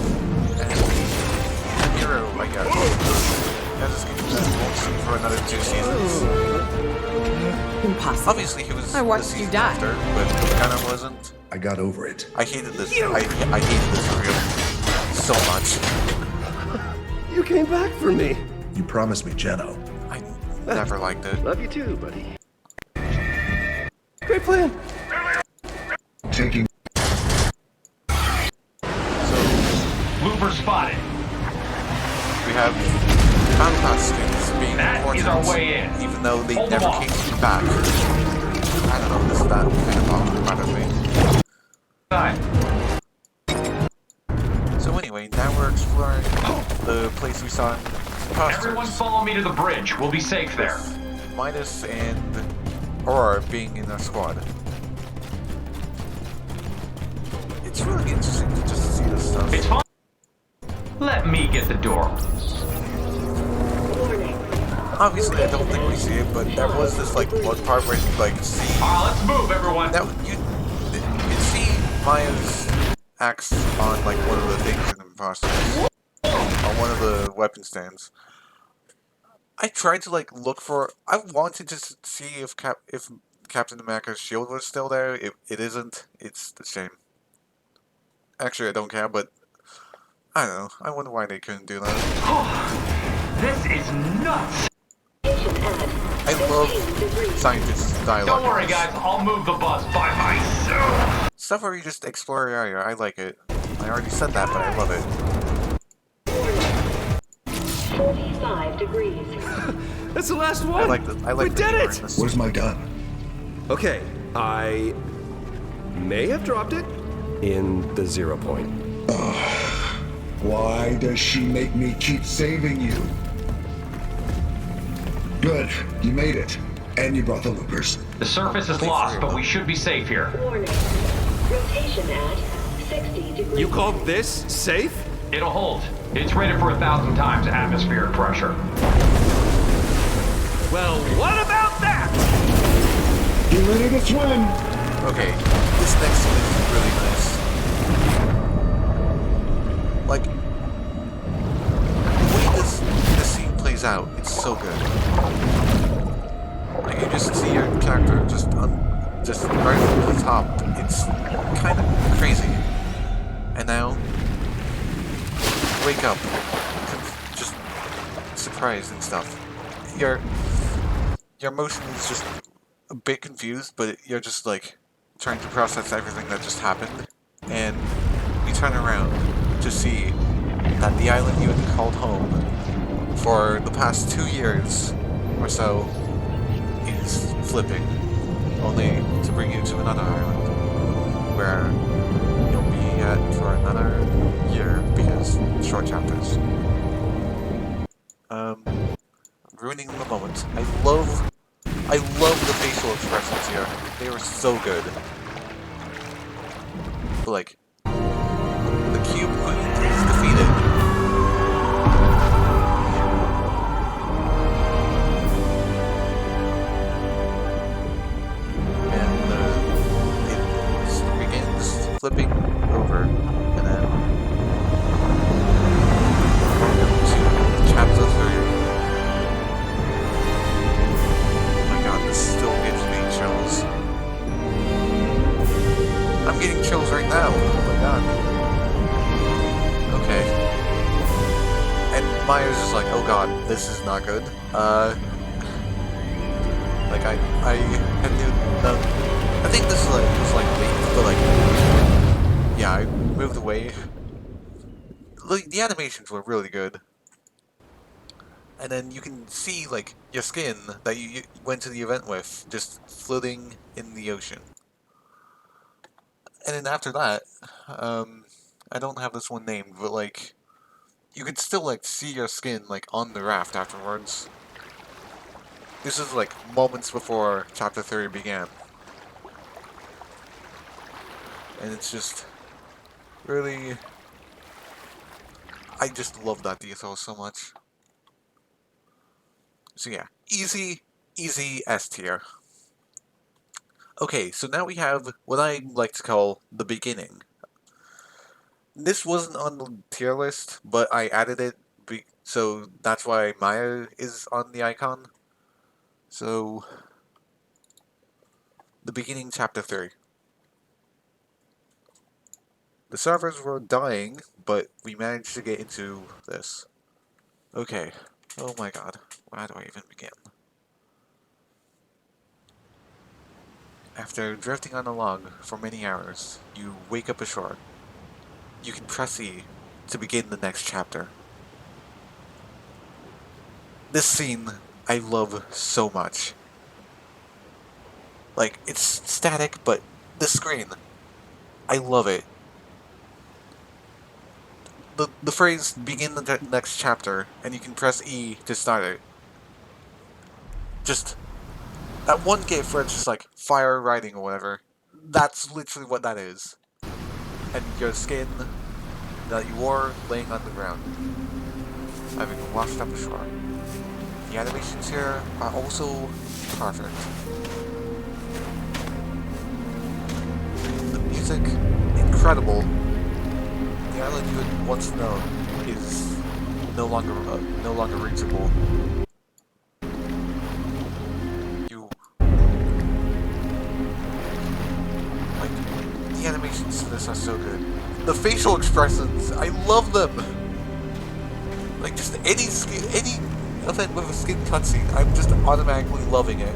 and the hero, I guess. Yeah, this game won't see for another 2 seasons. Impossible. Obviously, he was I the watched you season die. after, but kind of wasn't. I got over it. I hated this. I hated this reel so much. You came back for me. You promised me, Jeno. I never liked it. Love you too, buddy. Great plan. Taking So Looper spotted. we have Battle Pass skins being That important, is our way in. even though they Hold them never off. came back. I don't know. This is that kind of part of me. Time. So anyway, now we're exploring the place we saw in Everyone Imposters. follow me to the bridge. We'll be safe there. Midas and Aurora being in our squad. It's really interesting to just see this stuff. It's fine. Let me get the door. Obviously, I don't think we see it, but there was this like one part where you like see Alright, let's move, everyone. that you see Maya's axe on like one of the things in Imposters, on one of the weapon stands. I tried to like look for. I wanted to see if Captain America's shield was still there. It isn't. It's a shame. Actually, I don't care, but I don't know. I wonder why they couldn't do that. This is nuts. I love scientists' dialogue. Don't worry, guys. I'll move the bus by myself. Stuff where you just explore your area. I like it. I already said that, but I love it. 45 degrees. That's the last one. I like the We the did humor it. in this. Where's my gun? Okay, I may have dropped it in the 0 point. Why does she make me keep saving you? Good, you made it. And you brought the loopers. The surface is lost, but we should be safe here. Warning. Rotation at 60 degrees. You call this safe? It'll hold. It's rated for 1,000 times atmospheric pressure. Well, what about that? Get ready to swim! Okay, this next scene is really nice. Like, the way this scene plays out, it's so good. Like, you just see your character just right from the top. It's kind of crazy. And now, wake up, just surprised and stuff. Your emotion is just a bit confused, but you're just like trying to process everything that just happened, and you turn around to see that the island you had called home for the past 2 years or so is flipping, only to bring you to another island where you'll be at for another year because short chapters. Ruining the moment. I love the facial expressions here. They were so good. But like, the Cube Queen is defeated. And it begins flipping over, and then to chapter 3. This still gives me chills. I'm getting chills right now. Oh my god. Okay. And Myers is like, oh god, this is not good. Like I had knew. I think this is like late, but like, yeah, I moved away. Like, the animations were really good. And then you can see, like, your skin that you went to the event with just floating in the ocean. And then after that, I don't have this one named, but, like, you can still, like, see your skin, like, on the raft afterwards. This is, like, moments before Chapter 3 began. And it's just really... I just love that detail so much. So yeah, easy S tier. Okay, so now we have what I like to call the beginning. This wasn't on the tier list, but I added it, so that's why Maya is on the icon. So, the beginning, chapter 3. The servers were dying, but we managed to get into this. Okay. Oh my god. Where do I even begin? After drifting on a log for many hours, you wake up ashore. You can press E to begin the next chapter. This scene I love so much. Like, it's static, but the screen, I love it. The phrase begin the next chapter, and you can press E to start it. Just that one gif where it's just like fire writing or whatever. That's literally what that is. And your skin that you wore laying on the ground, having been washed up ashore. The animations here are also perfect. The music, incredible. The island you had once known is no longer reachable. The animations to this are so good. The facial expressions, I love them. Like just any event with a skin cutscene, I'm just automatically loving it.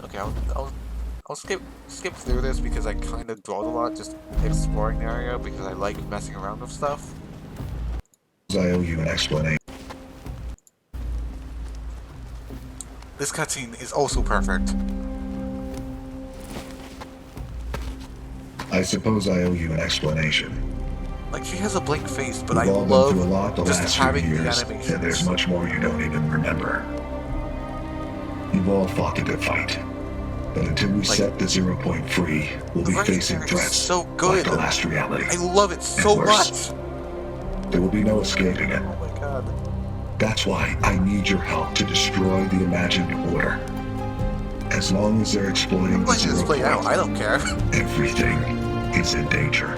Okay, I'll skip through this because I kind of dwelled a lot just exploring the area because I like messing around with stuff. I owe you an explanation. This cutscene is also perfect. I suppose I owe you an explanation. Like, she has a blank face, but We've I all been love through a lot the just last few having the years, animations. and there's much more you don't even remember. You've all fought a good fight, but until we set the 0 point free, we'll be facing threats so good. like the last reality. I love it so much. There will be no escaping it. Oh my god. That's why I need your help to destroy the imagined order. As long as they're exploiting the 0 point, I don't care. Everything is in danger.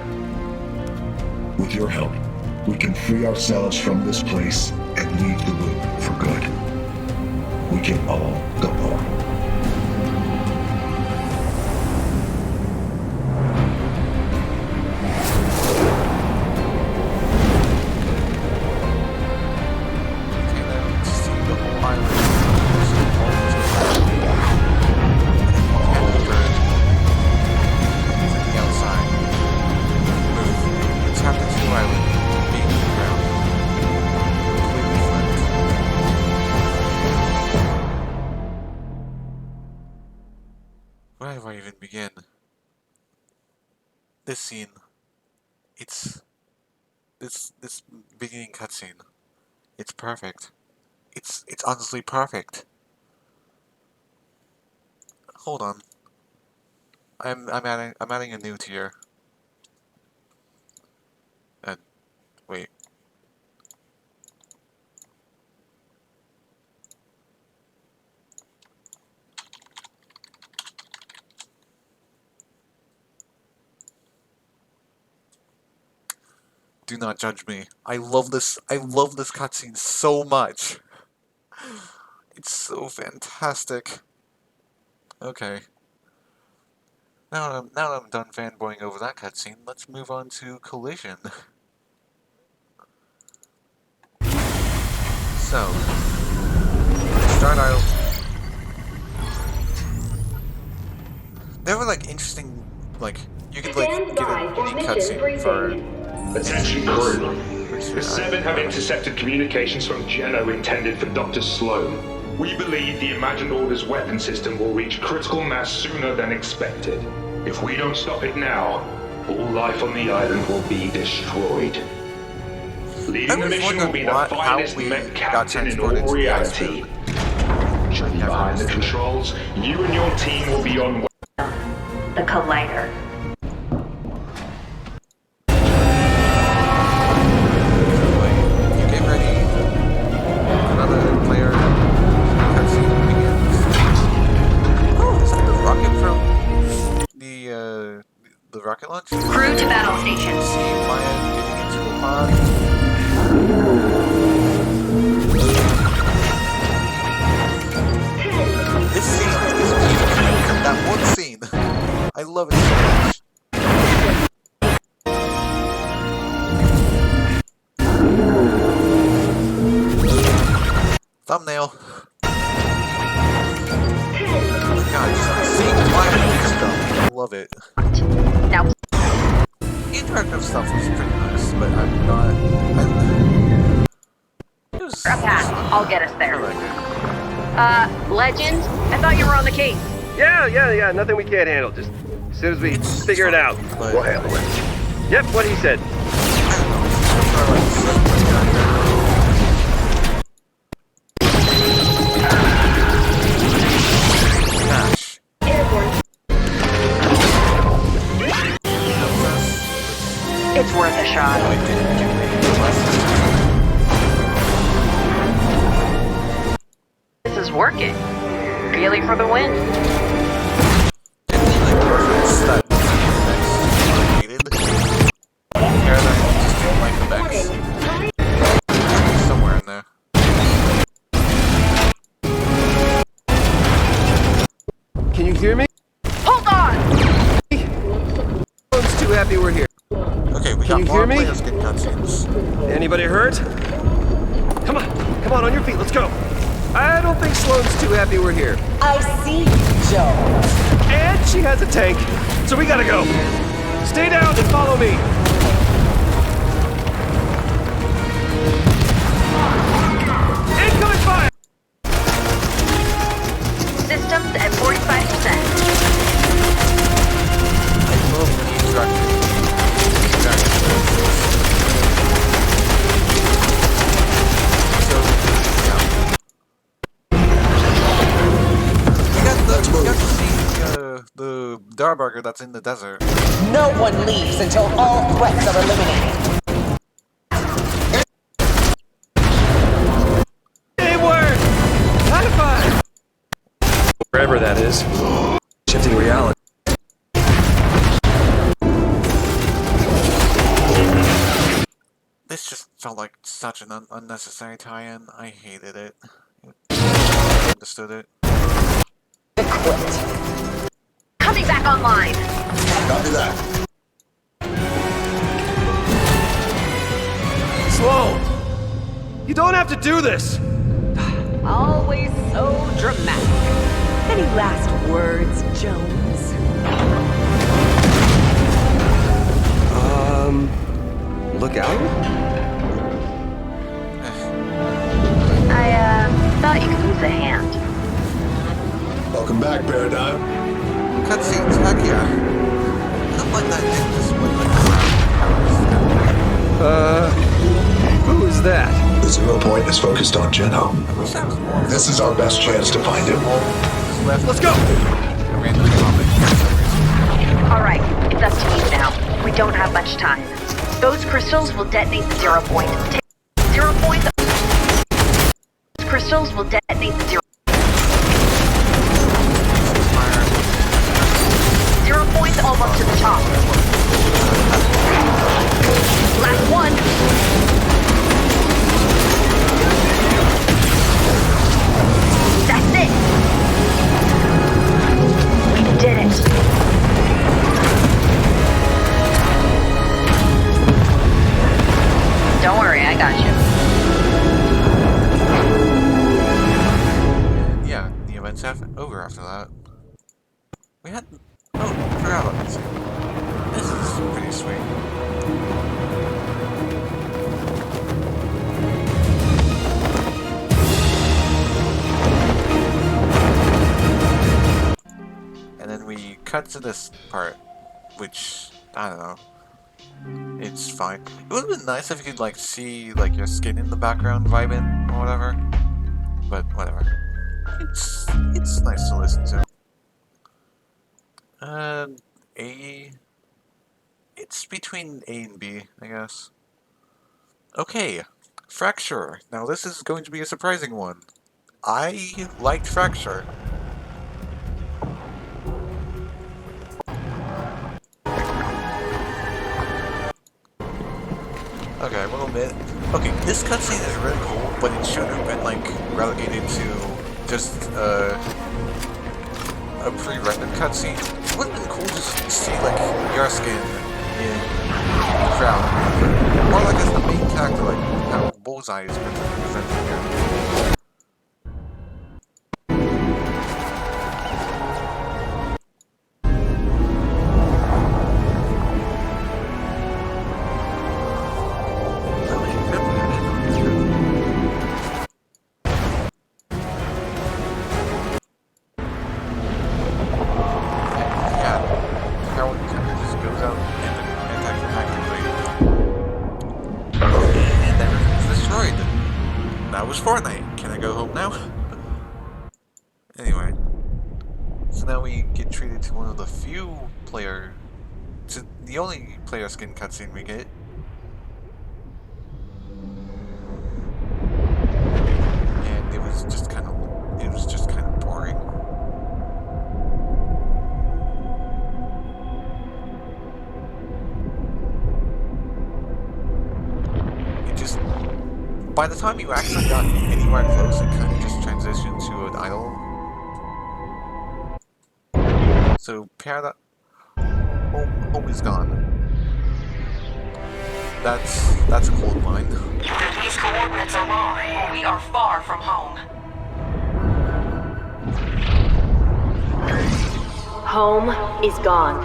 With your help, we can free ourselves from this place and leave the loop for good. We can all go home. Where do I even begin? This scene, this beginning cutscene, it's perfect. It's honestly perfect. Hold on. I'm adding a new tier. And wait. Do not judge me. I love this cutscene so much. It's so fantastic. Okay. Now that I'm done fanboying over that cutscene, let's move on to Collision. So, start out. There were like interesting, like you could like get a unique cutscene for. Attention crew. The Seven have intercepted communications from Geno intended for Dr. Sloan. We believe the Imagined Order's weapon system will reach critical mass sooner than expected. If we don't stop it now, all life on the island will be destroyed. Leading the mission will be the finest mech captain in all reality. Journey behind the controls, you and your team will be on... The Collider. launch. Crew to battle stations. Maya getting into a pod. This scene is beautiful. That one scene. I love it so much. Thumbnail. God, seeing Maya do stuff. I love it. Now, Interactive stuff was pretty nice, but I'm not. It was. a pass. I'll get us I there. like it. Legend? I thought you were on the case. Yeah. Nothing we can't handle. Just as soon as we figure it out, But we'll handle it. Yep, what he said. I don't know. I like stuff like that. Gosh. Airborne. It's worth a shot. No, it didn't give me any lessons. This is working. Really for the win. Didn't he like reference that next related? Paradigm just didn't like the Vex. Somewhere in there. Can you hear me? Hold on! I'm too happy we're here. Okay, we Can got you more hear me? players getting cutscenes. Anybody hurt? Come on your feet, let's go. I don't think Sloane's too happy we're here. I see, Joe. And she has a tank, so we gotta go. Stay down and follow me. Incoming fire! Systems at 45%. I love the So, yeah. We got to see the Darburger that's in the desert. No one leaves until all threats are eliminated. Teamwork! High five! Wherever that is. Shifting reality. This just felt like such an unnecessary tie-in. I hated it. I understood it. Equipped. Coming back online. Copy that. Sloane! You don't have to do this! Always so dramatic. Any last words, Jones? Look out? I, thought you could use a hand. Welcome back, Paradigm. Cutscenes, heck yeah. Not like that in this one, Who is that? The 0 point is focused on Geno. I wish that was more. This is our best chance to find him. Let's go! A random topic for some reason. Alright, it's up to you now. We don't have much time. Those crystals will detonate the 0 point. Take 0 point. Those crystals will detonate the 0 point almost to the top. Last one. That's it. We did it. Don't worry, I got you. And yeah, the event's over after that. We had... Oh, forgot about this. This is pretty sweet. And then we cut to this part, which, I don't know. It's fine. It would have been nice if you could, like, see, like, your skin in the background vibing or whatever. But, whatever. It's nice to listen to. A... It's between A and B, I guess. Okay, Fracture. Now this is going to be a surprising one. I liked Fracture. admit, okay, this cutscene is really cool, but it should have been like relegated to just a pre-rendered cutscene. It would have been cool just to see like your skin in the crowd, or like as the main character, like how Bullseye is presented here. That was Fortnite. Can I go home now? Anyway. So now we get treated to one of the the only player skin cutscene we get. And it was just kind of boring. By the time you actually got anywhere close, it kind of just transitioned to an idle. So, home is gone. That's a cold mine. These coordinates are wrong. We are far from home. Home is gone.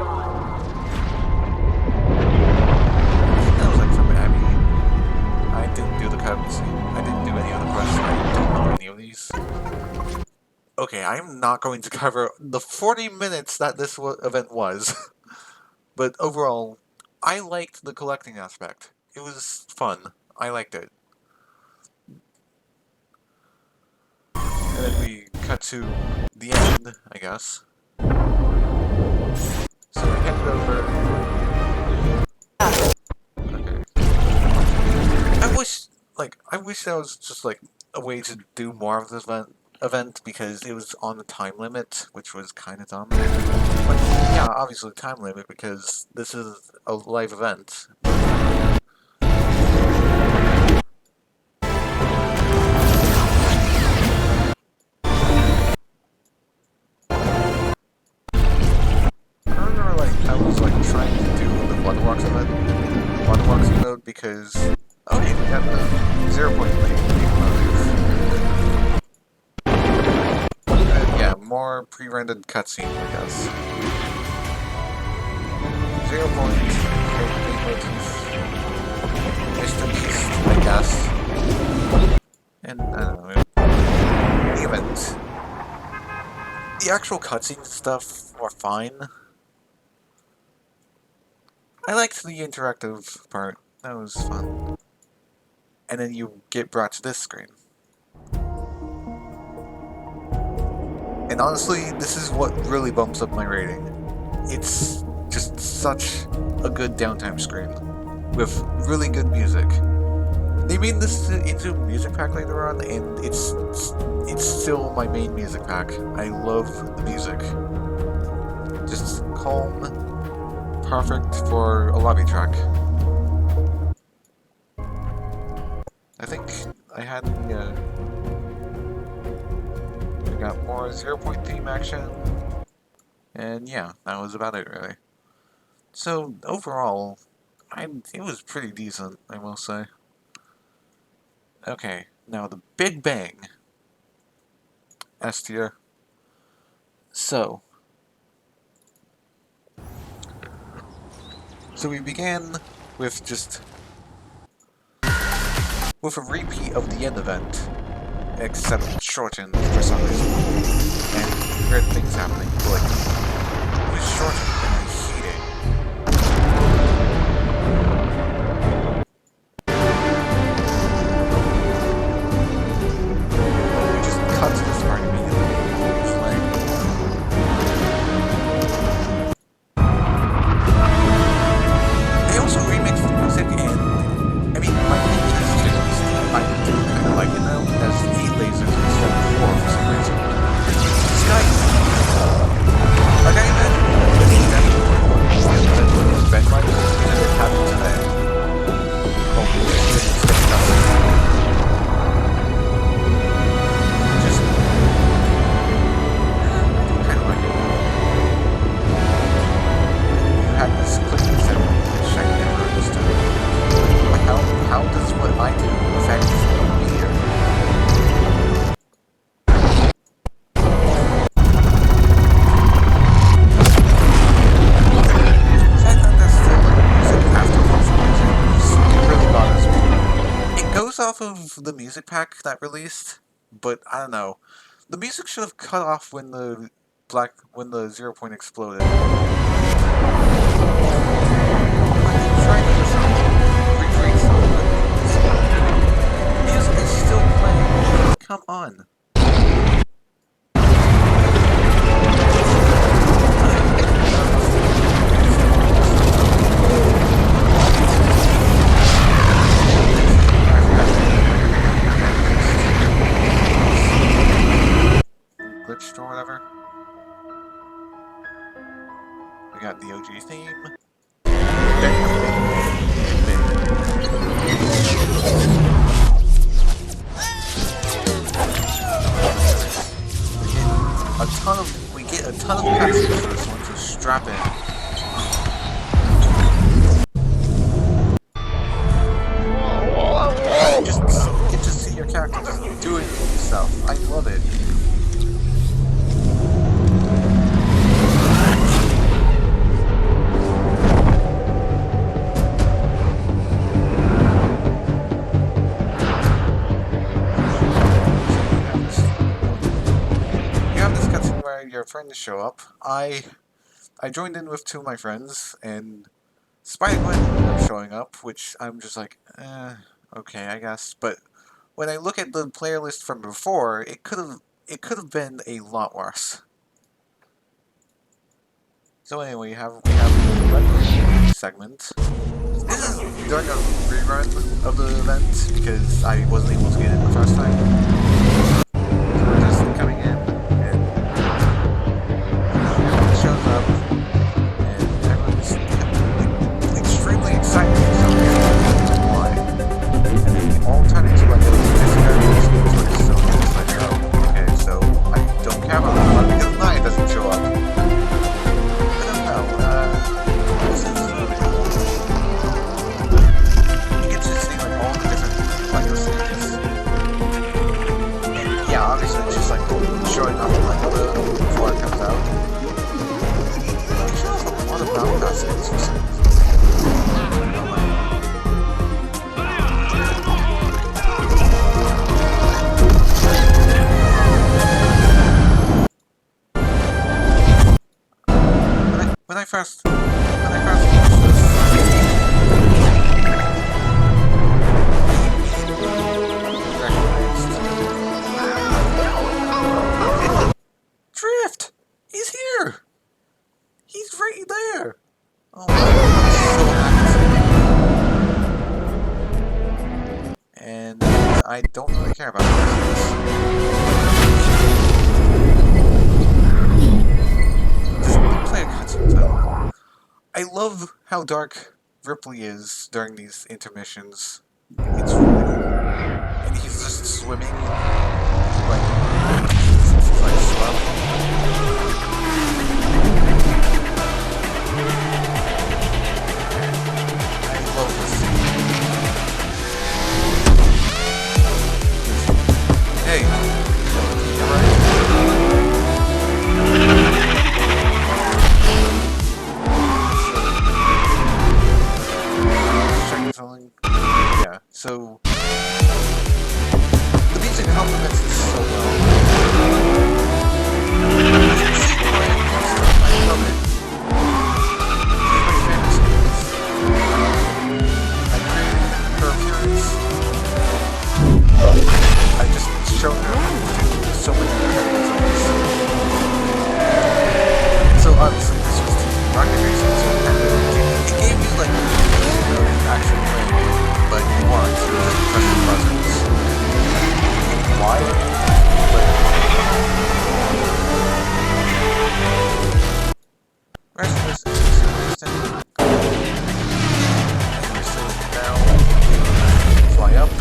That was like from Abby. I didn't do the cutscene. I didn't do any of the quests. I don't know any of these. Okay, I'm not going to cover the 40 minutes that this event was. But overall, I liked the collecting aspect. It was fun. I liked it. And then we cut to the end, I guess. So I headed over. Okay. I wish there was just like a way to do more of this event because it was on the time limit, which was kind of dumb. Like, yeah, obviously time limit because this is a live event. I remember I was trying to do the Waterworks event, Waterworks mode because okay, we got the 0 point lead. Yeah, more pre-rendered cutscene, I guess. 0 point, Mr. Beast, I guess. And, I don't know, the event. The actual cutscene stuff were fine. I liked the interactive part. That was fun. And then you get brought to this screen. And honestly, this is what really bumps up my rating. It's just such a good downtime screen with really good music. They made this into a music pack later on, and it's still my main music pack. I love the music. Just calm, perfect for a lobby track. I think I had the I got more 0 point theme action, and yeah, that was about it really. So overall, it was pretty decent, I will say. Okay, now the Big Bang. S tier. So we began with with a repeat of the end event, except shortened for some reason, and weird things happening. Like, it was shortened and I hate it. We just cut to this part immediately. It's like, they also remixed the music, and I mean, my opinion has changed. I do kind of like it now, as 8 lasers instead of 4 for some reason. This guy, like I imagine, was off of the music pack that released, but I don't know. The music should have cut off when the 0 point exploded. Like they tried to recreate some of the music is still playing. Come on. Glitched or whatever. We got the OG theme. We get a ton of cutscenes for this one, so strap in. You just get to see your characters doing stuff. I love it. You have this cutscene where your friends show up. I joined in with two of my friends, and Spider-Gwen ended up showing up, which I'm just like, okay, I guess. But when I look at the player list from before, it could have been a lot worse. So anyway, we have the Red segment. This is during a rerun of the event because I wasn't able to get in the first time. So we're just coming in and everyone shows up and everyone's extremely excited for some reason. Why? And they all turn into like this characters which is so just like, oh, okay, so I don't care about this one because Nine doesn't show up. I don't know, this is really cool. You get to see like all the different Lego cities. And yeah, obviously it's just like showing off Lego before it comes out. It shows a lot about that cities for some reason. When I first watched this, Drift! He's here! He's right there! Oh my god, I'm so happy. And I don't really care about this. Just play a cutscene title. I love how dark Ripley is during these intermissions. It's really cool. And he's just swimming, like, slow. I love this scene. Hey, you alright? Checking something. Yeah, so the music complements it so well. I love it. This is my favorite series. I created her appearance. I just showed her so many characters. So obviously this was the Rocket Racing, so it gave me like actual play, but you want to just press the buttons. Why? Rest of this is interesting. Anyway, so now fly up.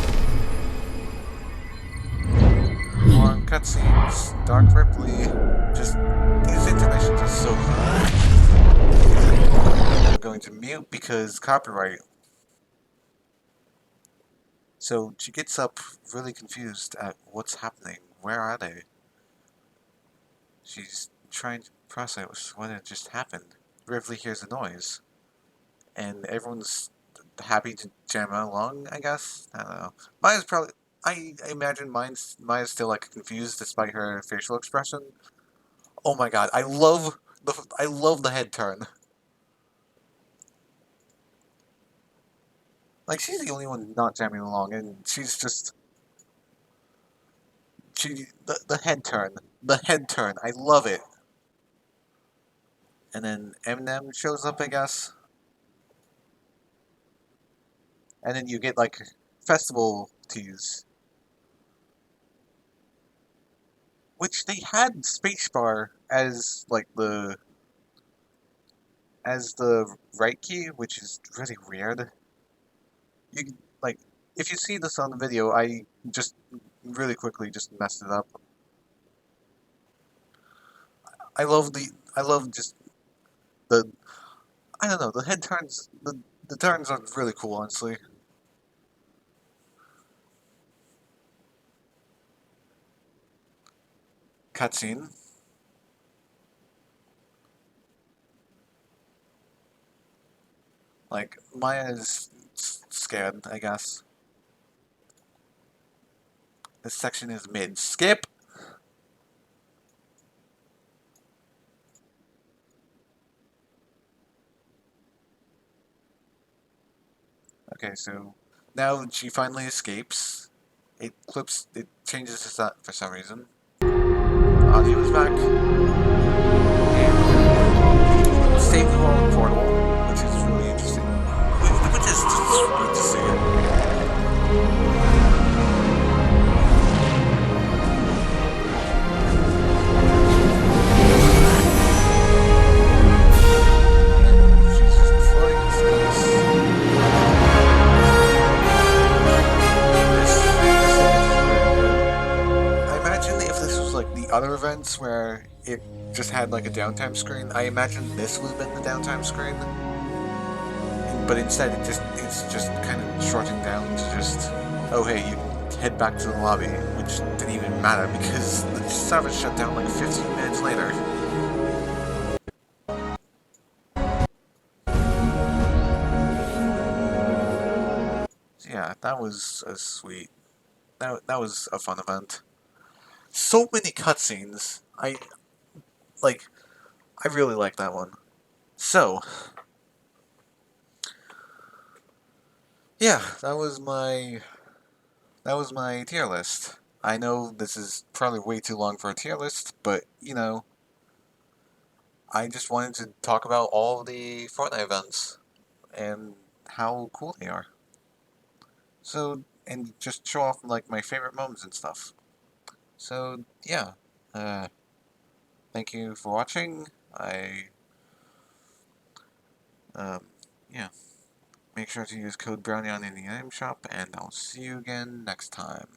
More cutscenes, Dark Ripley. Just these intermissions are so fun. I'm going to mute because copyright. So she gets up really confused at what's happening. Where are they? She's trying to process what had just happened. Ripley hears a noise, and everyone's happy to jam along, I guess. I don't know. Maya's probably. I imagine Maya's still like confused despite her facial expression. Oh my god, I love the head turn. Like she's the only one not jamming along, and she's just the head turn, the head turn. I love it. And then Eminem shows up, I guess, and then you get like festival teas, which they had spacebar as like the right key, which is really weird. You like if you see this on the video, I just really quickly just messed it up. I love just the I don't know the head turns the turns are really cool honestly. Cutscene like Maya is scared I guess. This section is mid skip. Okay, so now she finally escapes. It changes to that for some reason. Audio is back. And save the world portal, which is really interesting. Which is sweet to see. And she's just floating in space. This image is very good. I imagine if this was like the other events where it just had like a downtime screen, I imagine this would have been the downtime screen. But instead it's just kind of shorting down to just, oh hey, you can head back to the lobby, which didn't even matter because the server shut down like 15 minutes later. So yeah, that was a sweet. That was a fun event. So many cutscenes. Like. I really like that one. So yeah, that was my tier list. I know this is probably way too long for a tier list, but you know, I just wanted to talk about all of the Fortnite events and how cool they are. So, and just show off like my favorite moments and stuff. So, yeah. Uh, thank you for watching. Um, yeah. Make sure to use code Brownie on any item shop, and I'll see you again next time.